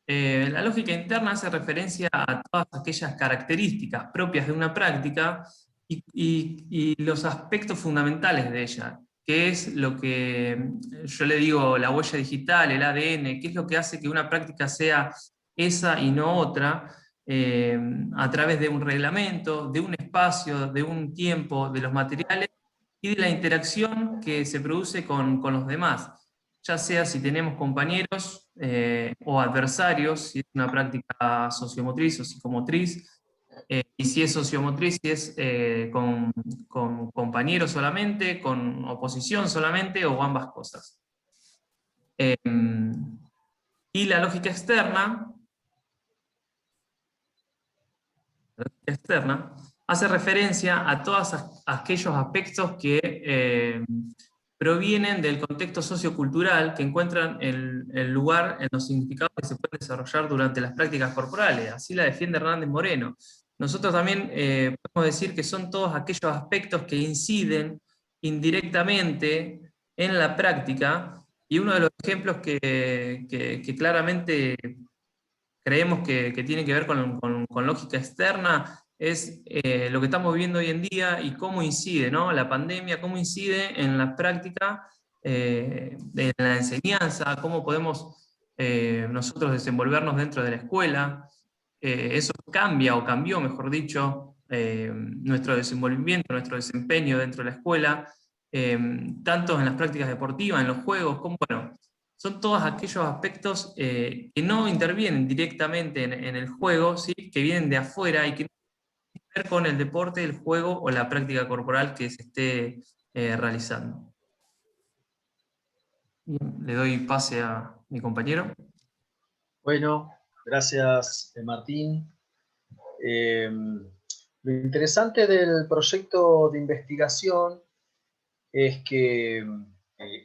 La lógica interna hace referencia a todas aquellas características propias de una práctica y los aspectos fundamentales de ella, que es lo que yo le digo la huella digital, el ADN, qué es lo que hace que una práctica sea esa y no otra, a través de un reglamento, de un espacio, de un tiempo, de los materiales y de la interacción que se produce con los demás, ya sea si tenemos compañeros o adversarios, si es una práctica sociomotriz o psicomotriz, y si es sociomotriz, si es con compañeros solamente, con oposición solamente, o ambas cosas. Y la lógica externa hace referencia a todos aquellos aspectos que provienen del contexto sociocultural que encuentran el lugar en los significados que se pueden desarrollar durante las prácticas corporales. Así la defiende Hernández Moreno. Nosotros también podemos decir que son todos aquellos aspectos que inciden indirectamente en la práctica, y uno de los ejemplos que claramente creemos que tiene que ver con lógica externa es lo que estamos viendo hoy en día y cómo incide, ¿no? La pandemia, cómo incide en la práctica, en la enseñanza, cómo podemos nosotros desenvolvernos dentro de la escuela. Eso cambia, o cambió, mejor dicho, nuestro desenvolvimiento, nuestro desempeño dentro de la escuela, tanto en las prácticas deportivas, en los juegos, como, bueno, son todos aquellos aspectos que no intervienen directamente en el juego, ¿sí? Que vienen de afuera y que no tienen que ver con el deporte, el juego o la práctica corporal que se esté realizando. Bien, le doy pase a mi compañero. Bueno, gracias Martín. Lo interesante del proyecto de investigación es que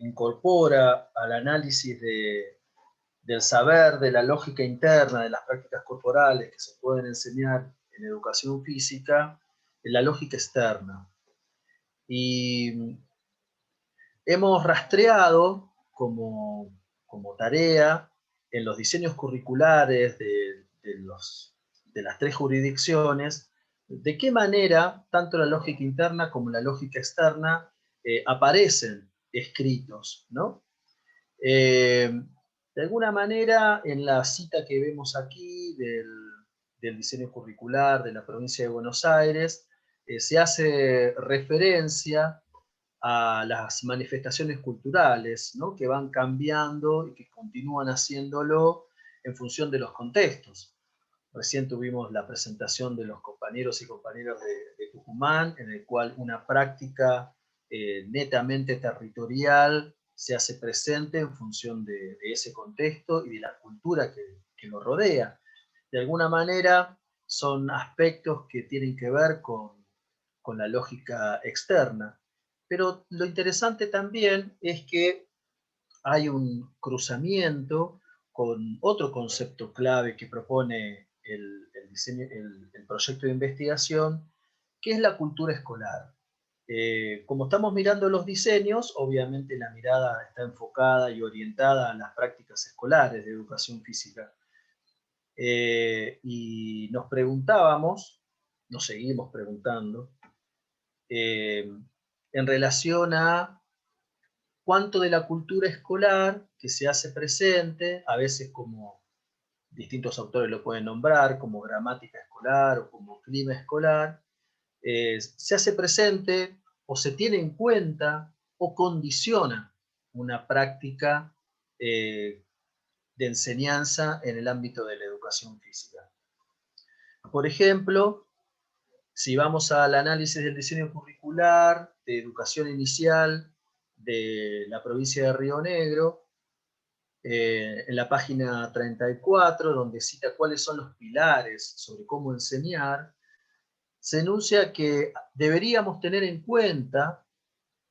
incorpora al análisis del saber, de la lógica interna, de las prácticas corporales que se pueden enseñar en educación física, en la lógica externa. Y hemos rastreado como como tarea en los diseños curriculares de las 3 jurisdicciones, de qué manera tanto la lógica interna como la lógica externa aparecen escritos, ¿no? De alguna manera, en la cita que vemos aquí del diseño curricular de la provincia de Buenos Aires, se hace referencia a las manifestaciones culturales, ¿no? Que van cambiando y que continúan haciéndolo en función de los contextos. Recién tuvimos la presentación de los compañeros y compañeras de Tucumán, en el cual una práctica netamente territorial se hace presente en función de ese contexto y de la cultura que lo rodea. De alguna manera son aspectos que tienen que ver con la lógica externa. Pero lo interesante también es que hay un cruzamiento con otro concepto clave que propone el proyecto de investigación, que es la cultura escolar. Como estamos mirando los diseños, obviamente la mirada está enfocada y orientada a las prácticas escolares de educación física. Y nos preguntábamos, nos seguimos preguntando, en relación a cuánto de la cultura escolar que se hace presente, a veces como distintos autores lo pueden nombrar, como gramática escolar o como clima escolar, se hace presente o se tiene en cuenta o condiciona una práctica de enseñanza en el ámbito de la educación física. Por ejemplo, si vamos al análisis del diseño curricular de educación inicial de la provincia de Río Negro, en la página 34, donde cita cuáles son los pilares sobre cómo enseñar, se enuncia que deberíamos tener en cuenta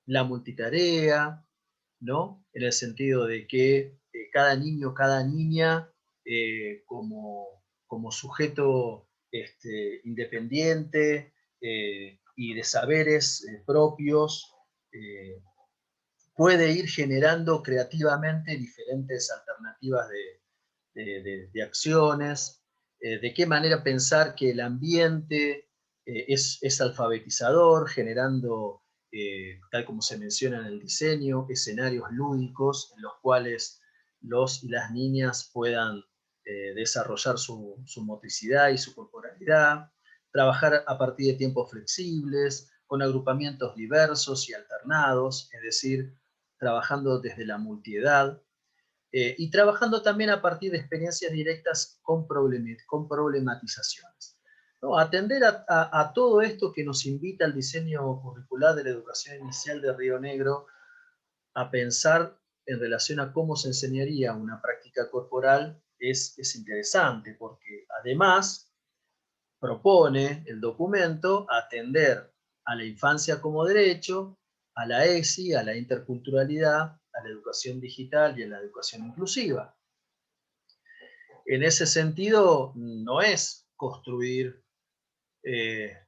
la multitarea, ¿no? En el sentido de que cada niño, cada niña, como sujeto independiente y de saberes propios, puede ir generando creativamente diferentes alternativas de acciones, de qué manera pensar que el ambiente es alfabetizador, generando, tal como se menciona en el diseño, escenarios lúdicos en los cuales los y las niñas puedan desarrollar su motricidad y su corporalidad, trabajar a partir de tiempos flexibles, con agrupamientos diversos y alternados, es decir, trabajando desde la multiedad, y trabajando también a partir de experiencias directas con problematizaciones. ¿No? Atender a todo esto que nos invita al diseño curricular de la educación inicial de Río Negro, a pensar en relación a cómo se enseñaría una práctica corporal, es interesante, porque además propone el documento atender a la infancia como derecho, a la ESI, a la interculturalidad, a la educación digital y a la educación inclusiva. En ese sentido, no es construir,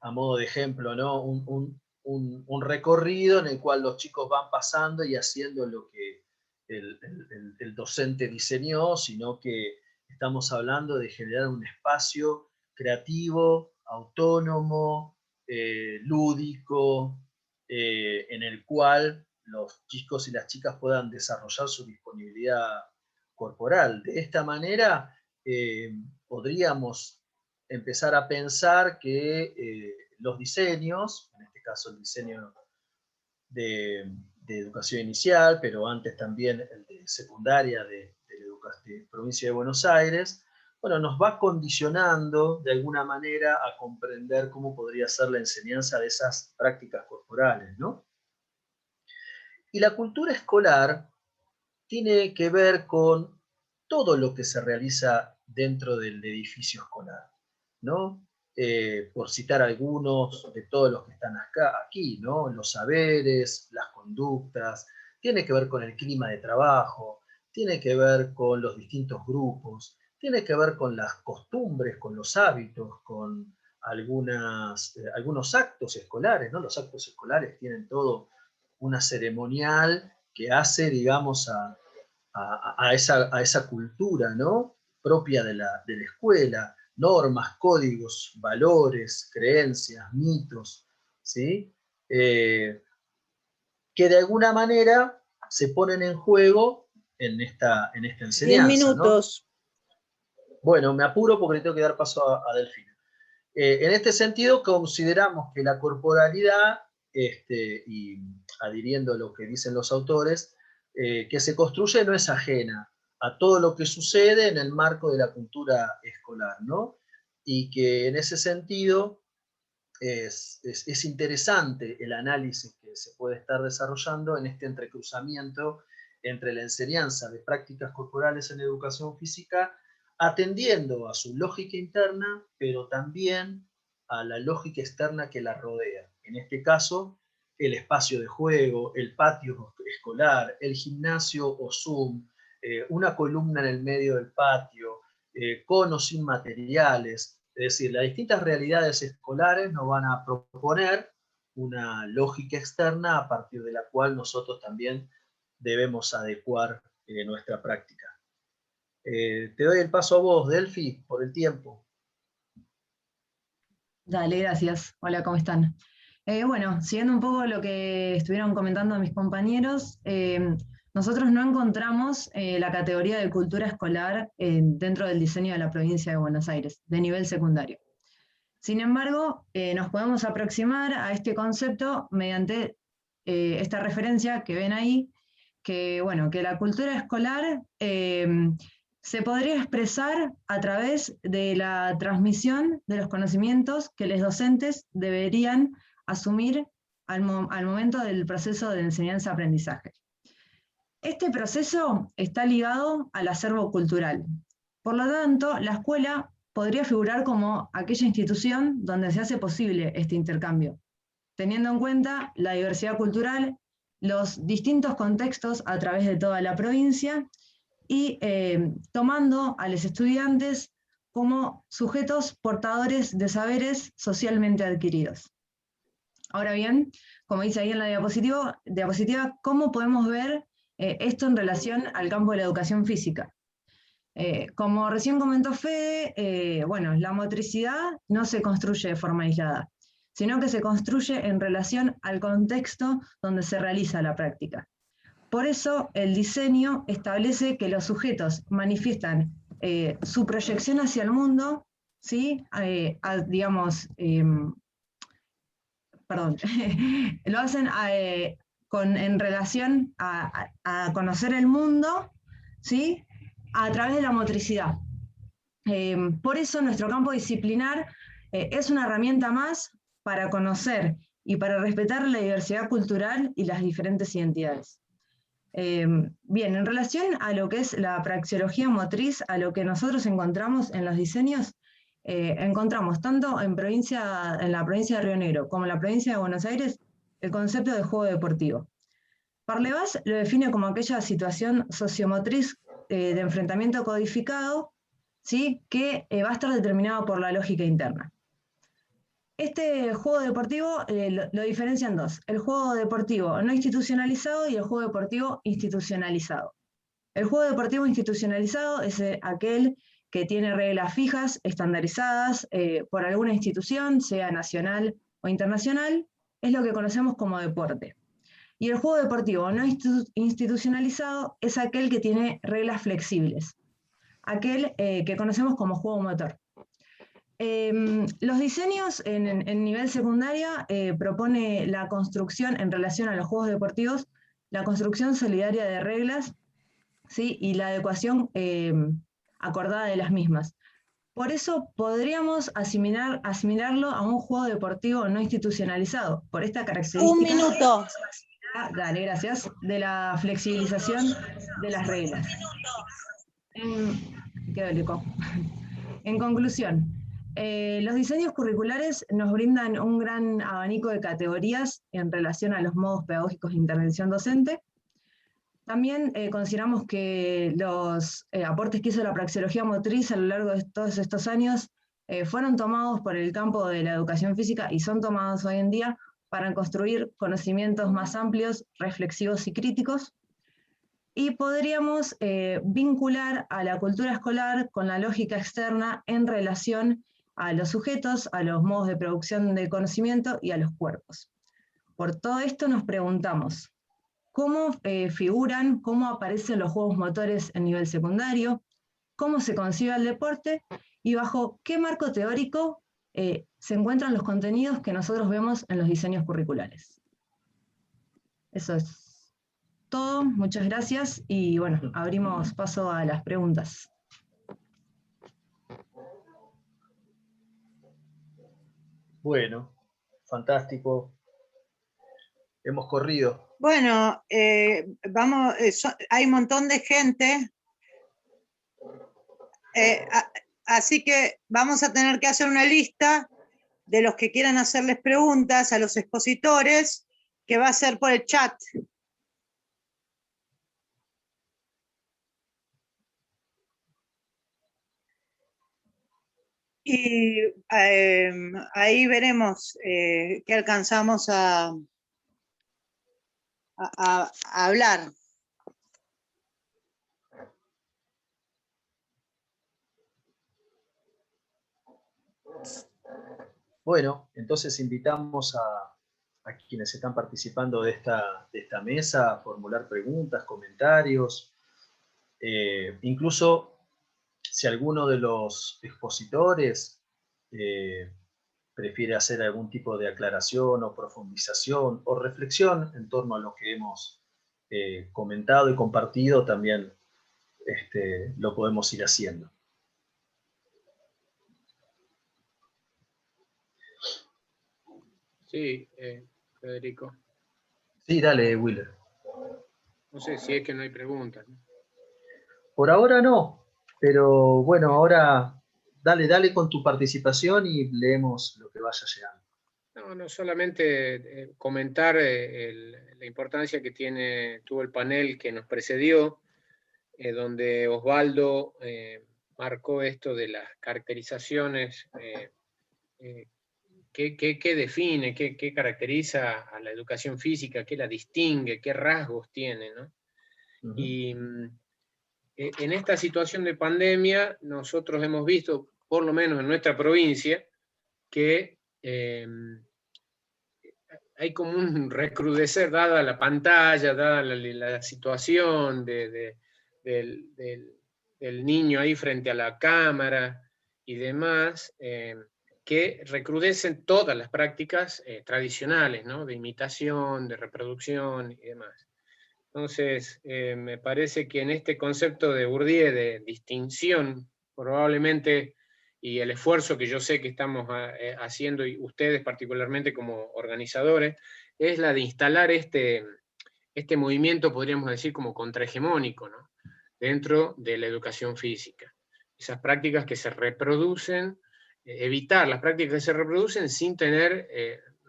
a modo de ejemplo, ¿no? un recorrido en el cual los chicos van pasando y haciendo lo que el docente diseñó, sino que estamos hablando de generar un espacio creativo, autónomo, lúdico, en el cual los chicos y las chicas puedan desarrollar su disponibilidad corporal. De esta manera podríamos empezar a pensar que los diseños, en este caso el diseño de educación inicial, pero antes también el de secundaria de provincia de Buenos Aires, bueno, nos va condicionando de alguna manera a comprender cómo podría ser la enseñanza de esas prácticas corporales, ¿no? Y la cultura escolar tiene que ver con todo lo que se realiza dentro del edificio escolar, ¿no? Por citar algunos de todos los que están aquí, ¿no? Los saberes, las conductas, tiene que ver con el clima de trabajo, tiene que ver con los distintos grupos, tiene que ver con las costumbres, con los hábitos, con algunos actos escolares, ¿no? Los actos escolares tienen todo una ceremonial que hace, digamos, a a esa cultura, ¿no?, propia de la escuela, normas, códigos, valores, creencias, mitos, ¿sí? Que de alguna manera se ponen en juego en esta enseñanza. 10 minutos. ¿No? Bueno, me apuro porque le tengo que dar paso a Delfina. En este sentido, consideramos que la corporalidad, y adhiriendo a lo que dicen los autores, que se construye no es ajena a todo lo que sucede en el marco de la cultura escolar, ¿no? Y que en ese sentido es interesante el análisis que se puede estar desarrollando en este entrecruzamiento entre la enseñanza de prácticas corporales en educación física, atendiendo a su lógica interna, pero también a la lógica externa que la rodea. En este caso, el espacio de juego, el patio escolar, el gimnasio o Zoom, una columna en el medio del patio, con o sin materiales. Es decir, las distintas realidades escolares nos van a proponer una lógica externa a partir de la cual nosotros también debemos adecuar nuestra práctica. Te doy el paso a vos, Delphi, por el tiempo. Dale, gracias. Hola, ¿cómo están? Bueno, siguiendo un poco lo que estuvieron comentando mis compañeros, nosotros no encontramos la categoría de cultura escolar dentro del diseño de la provincia de Buenos Aires, de nivel secundario. Sin embargo, nos podemos aproximar a este concepto mediante esta referencia que ven ahí, que, bueno, que la cultura escolar se podría expresar a través de la transmisión de los conocimientos que los docentes deberían asumir al momento del proceso de enseñanza-aprendizaje. Este proceso está ligado al acervo cultural. Por lo tanto, la escuela podría figurar como aquella institución donde se hace posible este intercambio, teniendo en cuenta la diversidad cultural, los distintos contextos a través de toda la provincia y tomando a los estudiantes como sujetos portadores de saberes socialmente adquiridos. Ahora bien, como dice ahí en la diapositiva, ¿cómo podemos ver esto en relación al campo de la educación física? Como recién comentó Fede, bueno, la motricidad no se construye de forma aislada, sino que se construye en relación al contexto donde se realiza la práctica. Por eso el diseño establece que los sujetos manifiestan su proyección hacia el mundo, ¿sí? Lo hacen en relación a conocer el mundo, ¿sí?, a través de la motricidad. Por eso nuestro campo disciplinar es una herramienta más para conocer y para respetar la diversidad cultural y las diferentes identidades. Bien, en relación a lo que es la praxeología motriz, a lo que nosotros encontramos en los diseños, encontramos tanto en la provincia de Río Negro como en la provincia de Buenos Aires el concepto de juego deportivo. Parlevas lo define como aquella situación sociomotriz de enfrentamiento codificado, ¿sí?, que va a estar determinado por la lógica interna. Este juego deportivo lo diferencian dos: el juego deportivo no institucionalizado y el juego deportivo institucionalizado. El juego deportivo institucionalizado es aquel que tiene reglas fijas, estandarizadas por alguna institución, sea nacional o internacional, es lo que conocemos como deporte. Y el juego deportivo no institucionalizado es aquel que tiene reglas flexibles, aquel que conocemos como juego motor. Los diseños en nivel secundaria propone la construcción en relación a los juegos deportivos, la construcción solidaria de reglas, ¿sí?, y la adecuación acordada de las mismas. Por eso podríamos asimilarlo a un juego deportivo no institucionalizado, por esta característica. Un minuto. Dale, gracias. De la flexibilización de las reglas. Quedó el eco. En conclusión, los diseños curriculares nos brindan un gran abanico de categorías en relación a los modos pedagógicos de intervención docente. También consideramos que los aportes que hizo la praxeología motriz a lo largo de todos estos años fueron tomados por el campo de la educación física y son tomados hoy en día para construir conocimientos más amplios, reflexivos y críticos. y podríamos vincular a la cultura escolar con la lógica externa en relación a los sujetos, a los modos de producción de conocimiento y a los cuerpos. Por todo esto nos preguntamos, ¿cómo figuran, cómo aparecen los juegos motores en nivel secundario? ¿Cómo se concibe el deporte? Y bajo qué marco teórico se encuentran los contenidos que nosotros vemos en los diseños curriculares. Eso es todo, muchas gracias, y bueno, abrimos paso a las preguntas. Bueno, fantástico. Hemos corrido. Bueno, hay un montón de gente, así que vamos a tener que hacer una lista de los que quieran hacerles preguntas a los expositores, que va a ser por el chat. Y ahí veremos qué alcanzamos a hablar. Bueno, entonces invitamos a quienes están participando de esta mesa a formular preguntas, comentarios, incluso si alguno de los expositores prefiere hacer algún tipo de aclaración o profundización o reflexión en torno a lo que hemos comentado y compartido, también lo podemos ir haciendo. Sí, Federico. Sí, dale, Willer. No sé si es que no hay preguntas, ¿no? Por ahora no, pero bueno, ahora dale con tu participación y leemos lo que vaya llegando. No, solamente comentar la importancia que tuvo el panel que nos precedió, donde Osvaldo marcó esto de las caracterizaciones, qué define, qué caracteriza a la educación física, qué la distingue, qué rasgos tiene, ¿no? Uh-huh. Y en esta situación de pandemia, nosotros hemos visto, por lo menos en nuestra provincia, que hay como un recrudecer, dada la pantalla, dada la situación del niño ahí frente a la cámara y demás, que recrudecen todas las prácticas tradicionales, ¿no? De imitación, de reproducción y demás. Entonces, me parece que en este concepto de Bourdieu de distinción, probablemente, y el esfuerzo que yo sé que estamos haciendo, y ustedes particularmente como organizadores, es la de instalar este movimiento, podríamos decir, como contrahegemónico, ¿no? Dentro de la educación física. Esas prácticas que se reproducen, evitar las prácticas que se reproducen sin tener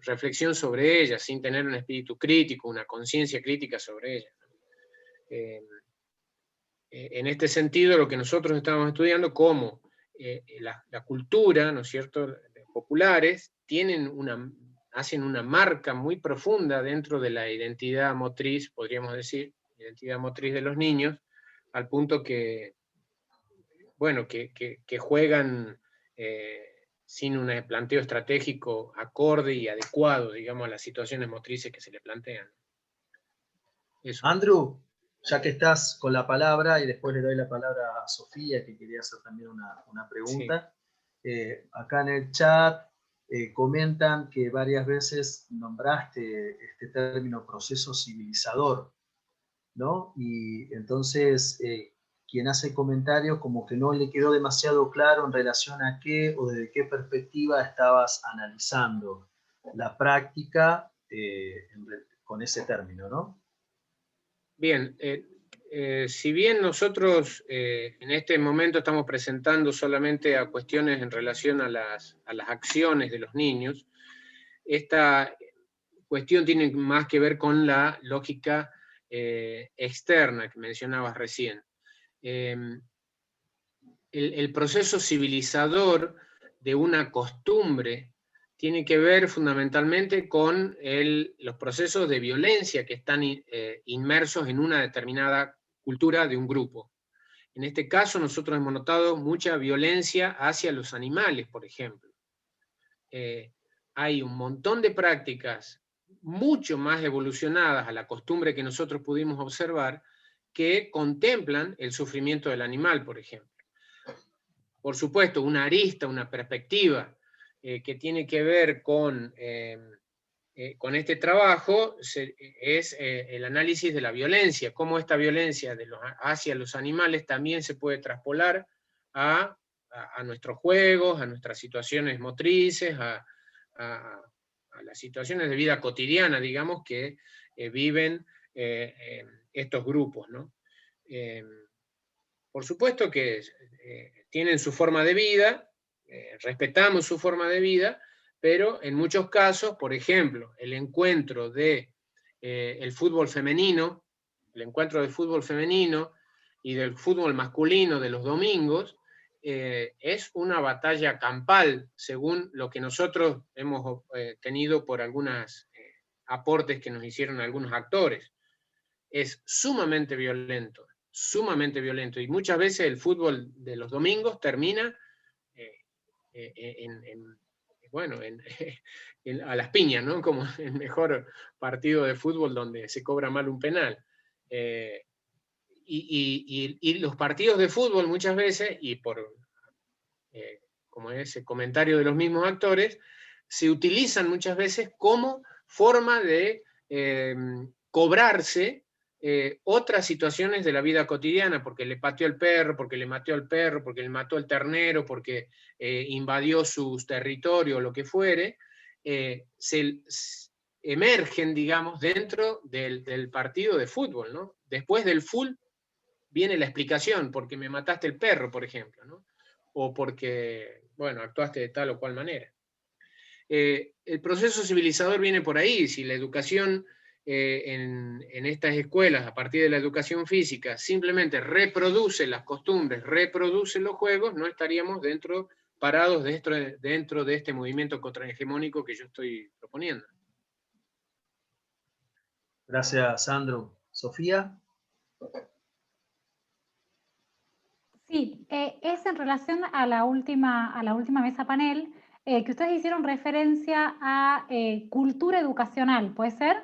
reflexión sobre ellas, sin tener un espíritu crítico, una conciencia crítica sobre ellas. En este sentido, lo que nosotros estamos estudiando, cómo la cultura, ¿no es cierto?, populares, hacen una marca muy profunda dentro de la identidad motriz, podríamos decir, identidad motriz de los niños, al punto que, bueno, que juegan sin un planteo estratégico acorde y adecuado, digamos, a las situaciones motrices que se le plantean. Eso. Andrew, ya que estás con la palabra, y después le doy la palabra a Sofía, que quería hacer también una pregunta. Sí. Acá en el chat comentan que varias veces nombraste este término proceso civilizador, ¿no? Y entonces quien hace el comentario como que no le quedó demasiado claro en relación a qué o desde qué perspectiva estabas analizando la práctica con ese término, ¿no? Bien, si bien nosotros en este momento estamos presentando solamente a cuestiones en relación a las acciones de los niños, esta cuestión tiene más que ver con la lógica externa que mencionabas recién. El proceso civilizador de una costumbre tiene que ver fundamentalmente con los procesos de violencia que están inmersos en una determinada cultura de un grupo. En este caso nosotros hemos notado mucha violencia hacia los animales, por ejemplo. Hay un montón de prácticas mucho más evolucionadas a la costumbre que nosotros pudimos observar, que contemplan el sufrimiento del animal, por ejemplo. Por supuesto, una arista, una perspectiva que tiene que ver con este trabajo es el análisis de la violencia, cómo esta violencia hacia los animales también se puede traspolar a nuestros juegos, a nuestras situaciones motrices, a las situaciones de vida cotidiana, digamos, que viven estos grupos, ¿no? Por supuesto que tienen su forma de vida, respetamos su forma de vida, pero en muchos casos, por ejemplo, el encuentro de el fútbol femenino, y del fútbol masculino de los domingos, es una batalla campal, según lo que nosotros hemos tenido por algunos aportes que nos hicieron algunos actores. Es sumamente violento, y muchas veces el fútbol de los domingos termina a las piñas, ¿no? Como el mejor partido de fútbol donde se cobra mal un penal. Y los partidos de fútbol muchas veces, y por como ese comentario de los mismos actores, se utilizan muchas veces como forma de cobrarse otras situaciones de la vida cotidiana, porque le pateó el perro, porque le mató al perro, porque le mató al ternero, porque invadió sus territorios, lo que fuere, se emergen, digamos, dentro del partido de fútbol, ¿no? Después del full viene la explicación, porque me mataste el perro, por ejemplo, ¿no? O porque, bueno, actuaste de tal o cual manera. El proceso civilizador viene por ahí. Si la educación en estas escuelas, a partir de la educación física, simplemente reproduce las costumbres, reproduce los juegos, no estaríamos parados dentro de este movimiento contrahegemónico que yo estoy proponiendo. Gracias, Sandro. Sofía. Sí, es en relación a la última mesa panel, que ustedes hicieron referencia a cultura educacional, ¿puede ser?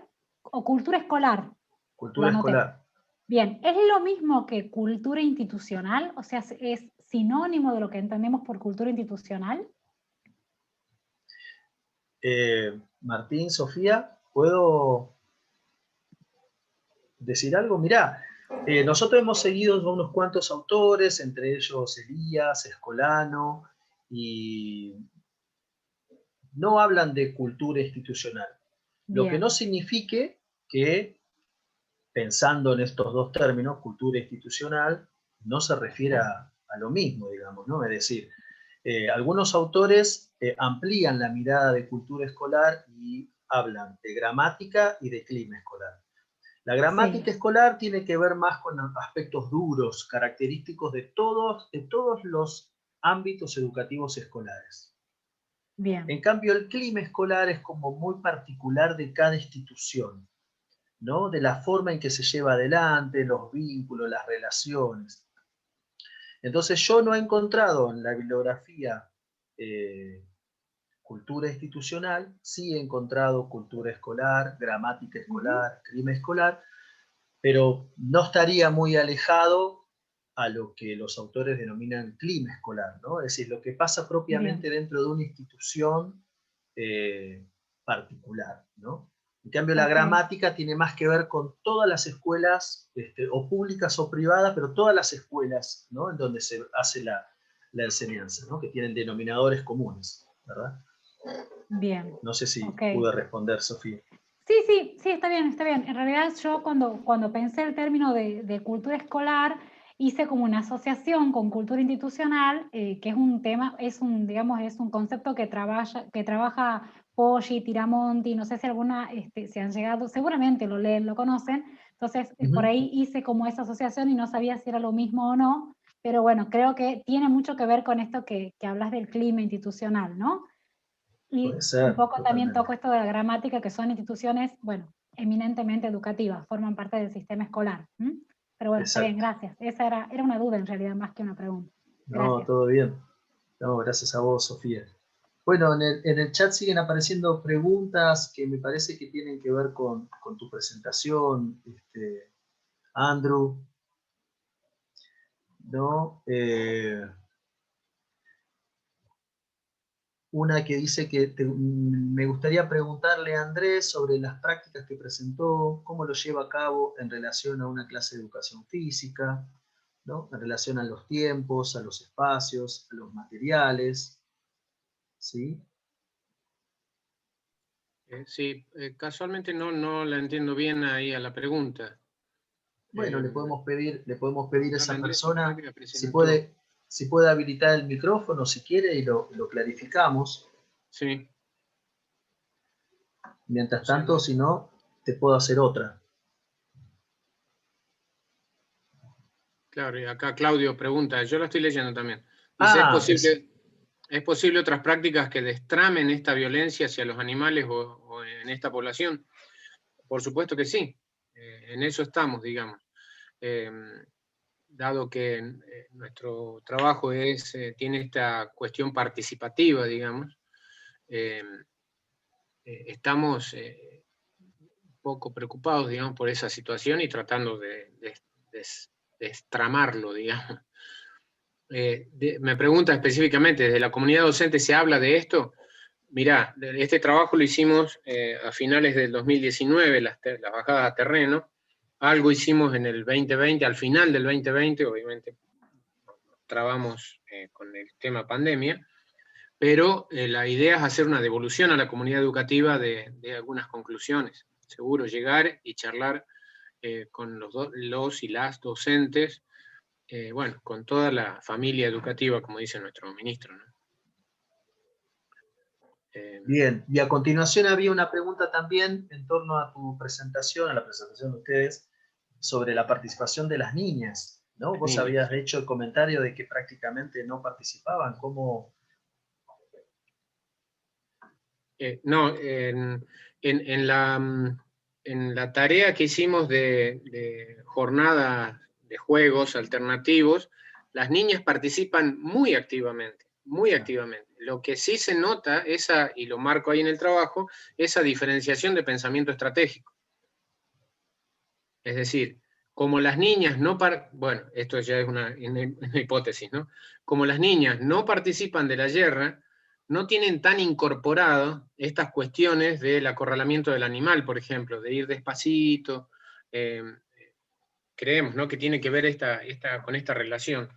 O cultura escolar. Cultura escolar. Bien, ¿es lo mismo que cultura institucional? O sea, ¿es sinónimo de lo que entendemos por cultura institucional? Martín, Sofía, ¿puedo decir algo? Mirá, nosotros hemos seguido unos cuantos autores, entre ellos Elías, Escolano, y no hablan de cultura institucional. Bien. Lo que no signifique que, pensando en estos dos términos, cultura institucional, no se refiere a lo mismo, digamos, ¿no? Es decir, algunos autores amplían la mirada de cultura escolar y hablan de gramática y de clima escolar. La gramática escolar tiene que ver más con aspectos duros, característicos de todos los ámbitos educativos escolares. Bien. En cambio, el clima escolar es como muy particular de cada institución, ¿no? De la forma en que se lleva adelante, los vínculos, las relaciones. Entonces yo no he encontrado en la bibliografía cultura institucional, sí he encontrado cultura escolar, gramática escolar, clima escolar, pero no estaría muy alejado a lo que los autores denominan clima escolar, ¿no? Es decir, lo que pasa propiamente dentro de una institución particular, ¿no? En cambio, la gramática tiene más que ver con todas las escuelas, o públicas o privadas, pero todas las escuelas, ¿no? En donde se hace la enseñanza, ¿no? Que tienen denominadores comunes, ¿verdad? Bien. No sé si pude responder, Sofía. Sí, está bien. En realidad yo cuando pensé el término de cultura escolar, hice como una asociación con cultura institucional, que es un tema, es un concepto que trabaja Poggi, Tiramonti, no sé si si han llegado, seguramente lo leen, lo conocen, entonces por ahí hice como esa asociación y no sabía si era lo mismo o no, pero bueno, creo que tiene mucho que ver con esto que hablas del clima institucional, ¿no? Y un poco también toco esto de la gramática, que son instituciones, bueno, eminentemente educativas, forman parte del sistema escolar. Pero bueno, Exacto. está bien, gracias. Esa era una duda en realidad, más que una pregunta. No, Gracias. todo bien. No, gracias a vos, Sofía. Bueno, en el chat siguen apareciendo preguntas que me parece que tienen que ver con tu presentación, Andrew, ¿no? Una que dice que me gustaría preguntarle a Andrés sobre las prácticas que presentó, cómo lo lleva a cabo en relación a una clase de educación física, ¿no? En relación a los tiempos, a los espacios, a los materiales, ¿sí? Sí, casualmente no la entiendo bien ahí a la pregunta. Bueno, le podemos pedir a esa Andrés, persona práctica si presentó. puede habilitar el micrófono, si quiere, y lo clarificamos. Sí. Mientras tanto, si no, te puedo hacer otra. Claro, y acá Claudio pregunta, yo la estoy leyendo también. Dice, ¿es posible otras prácticas que destramen esta violencia hacia los animales o en esta población? Por supuesto que sí. En eso estamos, digamos. Dado que nuestro trabajo tiene esta cuestión participativa, digamos, estamos un poco preocupados, digamos, por esa situación y tratando de destramarlo, digamos. Me pregunta específicamente, ¿desde la comunidad docente se habla de esto? Mirá, este trabajo lo hicimos a finales del 2019, las bajadas a terreno. Algo hicimos en el 2020, al final del 2020, obviamente trabamos con el tema pandemia, pero la idea es hacer una devolución a la comunidad educativa de algunas conclusiones. Seguro llegar y charlar con los y las docentes, bueno, con toda la familia educativa, como dice nuestro ministro, ¿no? Bien, y a continuación había una pregunta también en torno a tu presentación, a la presentación de ustedes, sobre la participación de las niñas, ¿no? Vos habías hecho el comentario de que prácticamente no participaban. ¿Cómo? No, en la tarea que hicimos de jornada de juegos alternativos, las niñas participan muy activamente, muy activamente. Lo que sí se nota, y lo marco ahí en el trabajo, esa diferenciación de pensamiento estratégico. Es decir, como las niñas bueno, esto ya es una hipótesis, ¿no? Como las niñas no participan de la guerra, no tienen tan incorporado estas cuestiones del acorralamiento del animal, por ejemplo, de ir despacito. Creemos, ¿no?, que tiene que ver con esta relación.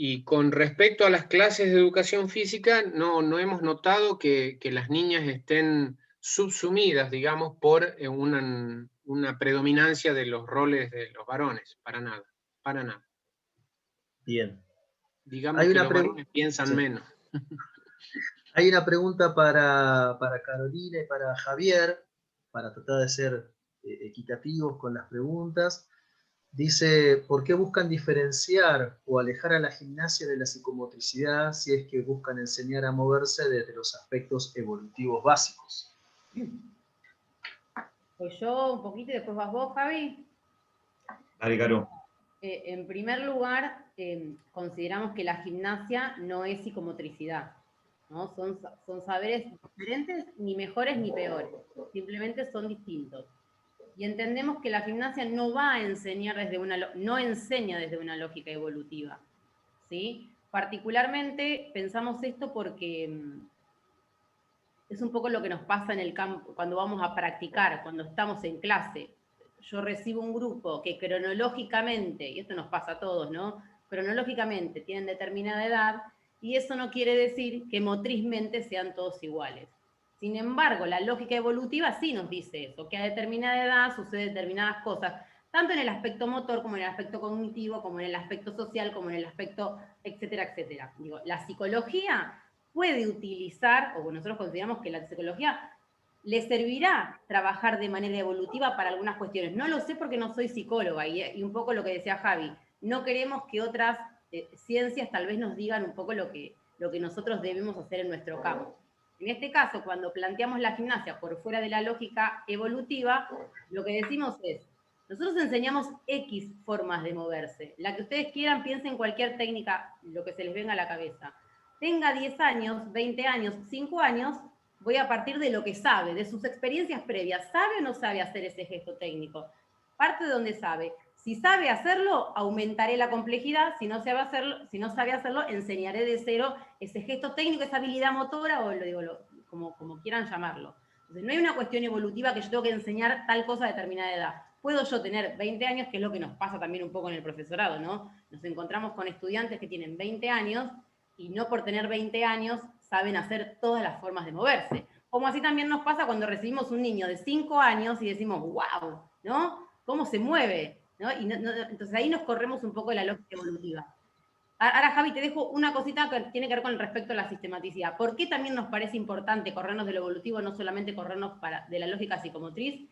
Y con respecto a las clases de educación física, no hemos notado que las niñas estén subsumidas, digamos, por una predominancia de los roles de los varones, para nada, para nada. Bien. Digamos que los varones piensan menos. Hay una pregunta para Carolina y para Javier, para tratar de ser equitativos con las preguntas. Dice, ¿por qué buscan diferenciar o alejar a la gimnasia de la psicomotricidad si es que buscan enseñar a moverse desde los aspectos evolutivos básicos? Pues yo un poquito y después vas vos, Javi. Dale, Caro. En primer lugar, consideramos que la gimnasia no es psicomotricidad, ¿no? Son saberes diferentes, ni mejores ni peores, simplemente son distintos. Y entendemos que la gimnasia no va a enseñar no enseña desde una lógica evolutiva, ¿sí? Particularmente pensamos esto porque es un poco lo que nos pasa en el campo, cuando vamos a practicar, cuando estamos en clase. Yo recibo un grupo que cronológicamente, y esto nos pasa a todos, ¿no? Cronológicamente tienen determinada edad, y eso no quiere decir que motrizmente sean todos iguales. Sin embargo, la lógica evolutiva sí nos dice eso, que a determinada edad suceden determinadas cosas, tanto en el aspecto motor, como en el aspecto cognitivo, como en el aspecto social, como en el aspecto, etcétera, etcétera. Digo, la psicología puede utilizar, o nosotros consideramos que la psicología le servirá trabajar de manera evolutiva para algunas cuestiones. No lo sé porque no soy psicóloga, y un poco lo que decía Javi, no queremos que otras ciencias tal vez nos digan un poco lo que nosotros debemos hacer en nuestro campo. En este caso, cuando planteamos la gimnasia por fuera de la lógica evolutiva, lo que decimos es, Nosotros enseñamos X formas de moverse. La que ustedes quieran, piensen en cualquier técnica, lo que se les venga a la cabeza. Tenga 10 años, 20 años, 5 años, voy a partir de lo que sabe, de sus experiencias previas. ¿Sabe o no sabe hacer ese gesto técnico? Parte de donde sabe. Si sabe hacerlo, aumentaré la complejidad. Si no sabe hacerlo, enseñaré de cero ese gesto técnico, esa habilidad motora, o como quieran llamarlo. Entonces, no hay una cuestión evolutiva que yo tengo que enseñar tal cosa a determinada edad. Puedo yo tener 20 años, que es lo que nos pasa también un poco en el profesorado, ¿no? Nos encontramos con estudiantes que tienen 20 años y no por tener 20 años saben hacer todas las formas de moverse. Como así también nos pasa cuando recibimos un niño de 5 años y decimos, wow, ¿no? ¿Cómo se mueve? ¿No? Entonces ahí nos corremos un poco de la lógica evolutiva. Ahora, Javi, te dejo una cosita que tiene que ver con respecto a la sistematicidad. ¿Por qué también nos parece importante corrernos de lo evolutivo, no solamente corrernos de la lógica psicomotriz,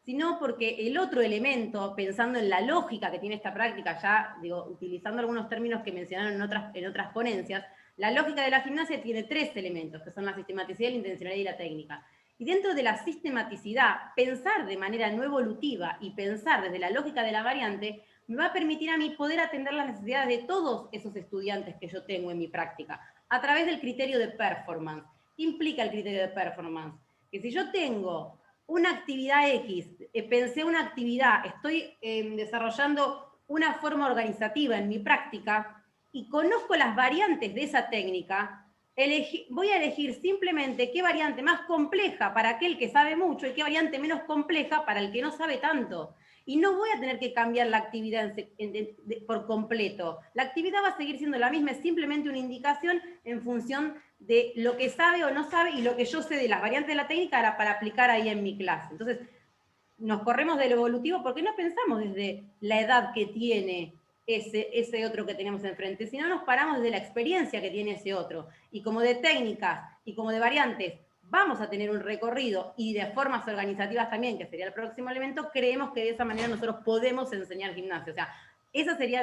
sino porque el otro elemento, pensando en la lógica que tiene esta práctica, ya digo, utilizando algunos términos que mencionaron en otras ponencias, la lógica de la gimnasia tiene 3 elementos, que son la sistematicidad, la intencionalidad y la técnica. Y dentro de la sistematicidad, pensar de manera no evolutiva y pensar desde la lógica de la variante, me va a permitir a mí poder atender las necesidades de todos esos estudiantes que yo tengo en mi práctica, a través del criterio de performance. ¿Qué implica el criterio de performance? Que si yo tengo una actividad X, pensé una actividad, estoy desarrollando una forma organizativa en mi práctica y conozco las variantes de esa técnica, voy a elegir simplemente qué variante más compleja para aquel que sabe mucho y qué variante menos compleja para el que no sabe tanto. Y no voy a tener que cambiar la actividad por completo. La actividad va a seguir siendo la misma, es simplemente una indicación en función de lo que sabe o no sabe y lo que yo sé de las variantes de la técnica para aplicar ahí en mi clase. Entonces, nos corremos del evolutivo porque no pensamos desde la edad que tiene ese otro que tenemos enfrente, sino nos paramos desde la experiencia que tiene ese otro. Y como de técnicas y como de variantes vamos a tener un recorrido y de formas organizativas también, que sería el próximo elemento, creemos que de esa manera nosotros podemos enseñar gimnasia. O sea, esa sería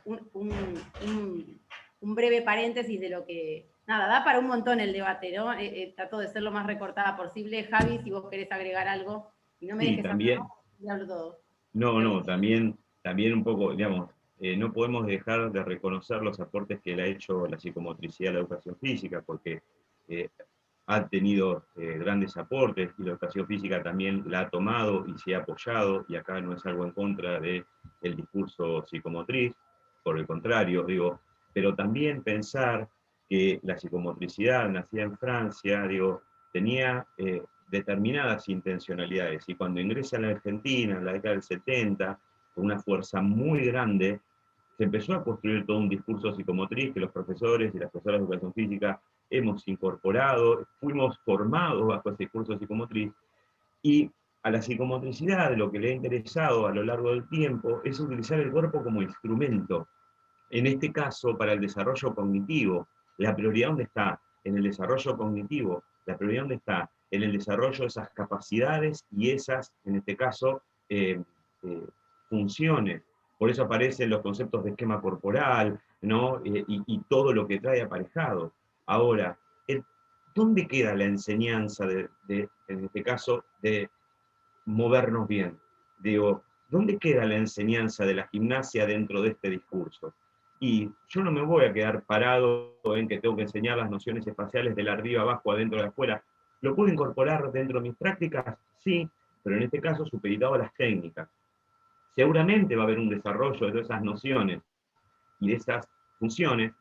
un breve paréntesis de lo que... Nada, da para un montón el debate, ¿no? Trato de ser lo más recortada posible. Javi, si vos querés agregar algo, y no me dejes también. hablar todo. No, también un poco, digamos, no podemos dejar de reconocer los aportes que le ha hecho la psicomotricidad a la educación física, porque ha tenido grandes aportes y la educación física también la ha tomado y se ha apoyado, y acá no es algo en contra del discurso psicomotriz, por el contrario, digo, pero también pensar que la psicomotricidad nacida en Francia, digo, tenía determinadas intencionalidades, y cuando ingresa a la Argentina en la década del 70, con una fuerza muy grande, se empezó a construir todo un discurso psicomotriz que los profesores y las profesoras de educación física hemos incorporado, fuimos formados bajo ese discurso psicomotriz, y a la psicomotricidad lo que le ha interesado a lo largo del tiempo es utilizar el cuerpo como instrumento, en este caso para el desarrollo cognitivo. La prioridad, ¿dónde está? En el desarrollo cognitivo. La prioridad, ¿dónde está? En el desarrollo de esas capacidades y esas, en este caso, funciones. Por eso aparecen los conceptos de esquema corporal, ¿no? Y todo lo que trae aparejado. Ahora, ¿dónde queda la enseñanza en este caso, de movernos bien? Digo, ¿dónde queda la enseñanza de la gimnasia dentro de este discurso? Y yo no me voy a quedar parado en que tengo que enseñar las nociones espaciales del arriba, abajo, adentro, de afuera. ¿Lo puedo incorporar dentro de mis prácticas? Sí, pero en este caso supeditado a las técnicas. Seguramente va a haber un desarrollo de todas esas nociones y de esas funciones.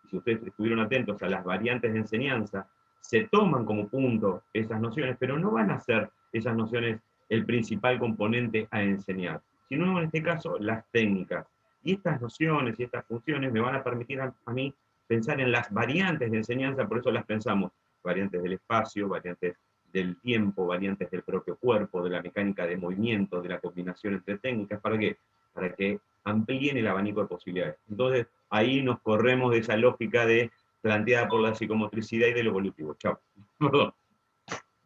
Si ustedes estuvieron atentos a las variantes de enseñanza, se toman como punto esas nociones, pero no van a ser esas nociones el principal componente a enseñar, sino en este caso las técnicas. Y estas nociones y estas funciones me van a permitir a mí pensar en las variantes de enseñanza, por eso las pensamos, variantes del espacio, variantes del tiempo, variantes del propio cuerpo, de la mecánica de movimiento, de la combinación entre técnicas. ¿Para qué? Para que amplíen el abanico de posibilidades. Entonces, ahí nos corremos de esa lógica planteada por la psicomotricidad y del evolutivo. Chao.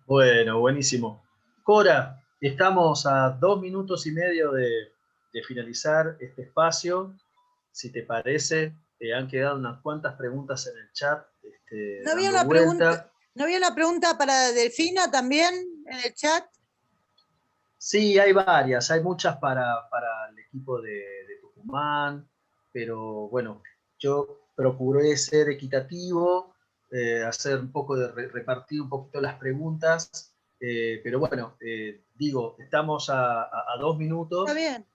Bueno, buenísimo. Cora, estamos a 2 minutos y medio de finalizar este espacio. Si te parece, han quedado unas cuantas preguntas en el chat. ¿No había una pregunta para Delfina también en el chat? Sí, hay varias, hay muchas para el equipo de Tucumán, pero bueno, yo procuré ser equitativo, hacer un poco de repartir un poquito las preguntas, pero bueno, digo, estamos a 2 minutos. Está bien.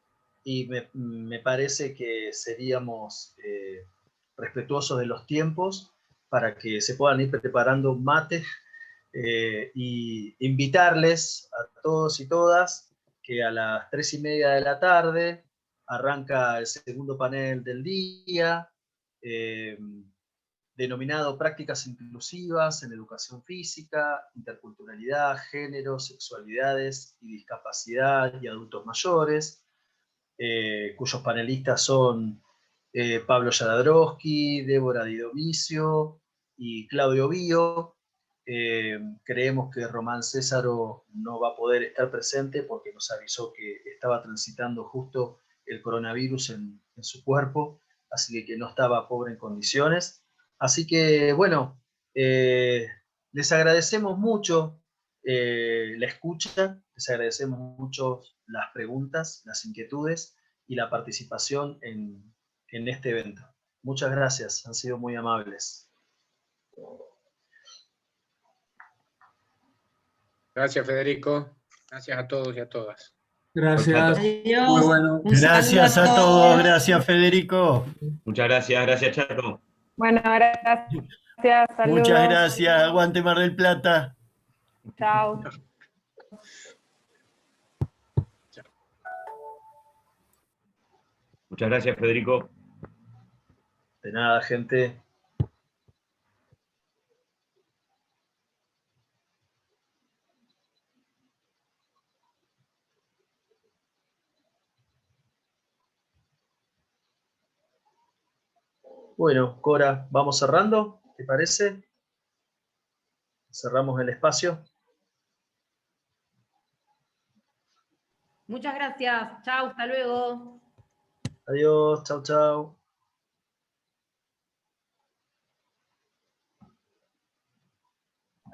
Y me parece que seríamos respetuosos de los tiempos para que se puedan ir preparando mate y invitarles a todos y todas que a las 3:30 de la tarde arranca el segundo panel del día, denominado Prácticas Inclusivas en Educación Física, Interculturalidad, Género, Sexualidades y Discapacidad y Adultos Mayores, cuyos panelistas son Pablo Jadrowski, Débora Di Domicio y Claudio Bío. Creemos que Román Césaro no va a poder estar presente porque nos avisó que estaba transitando justo el coronavirus en su cuerpo, así que no estaba pobre en condiciones. Así que, bueno, les agradecemos mucho la escucha, les agradecemos mucho las preguntas, las inquietudes y la participación en este evento. Muchas gracias, han sido muy amables. Gracias, Federico. Gracias a todos y a todas. Gracias. Adiós. Muy bueno. Gracias a todos, gracias Federico. Muchas gracias, gracias Chato. Bueno, gracias. Saludos. Muchas gracias, aguante Mar del Plata. Chao. Muchas gracias, Federico. De nada, gente. Bueno, Cora, ¿vamos cerrando? ¿Te parece? Cerramos el espacio. Muchas gracias. Chao, hasta luego. Adiós, chau, chau.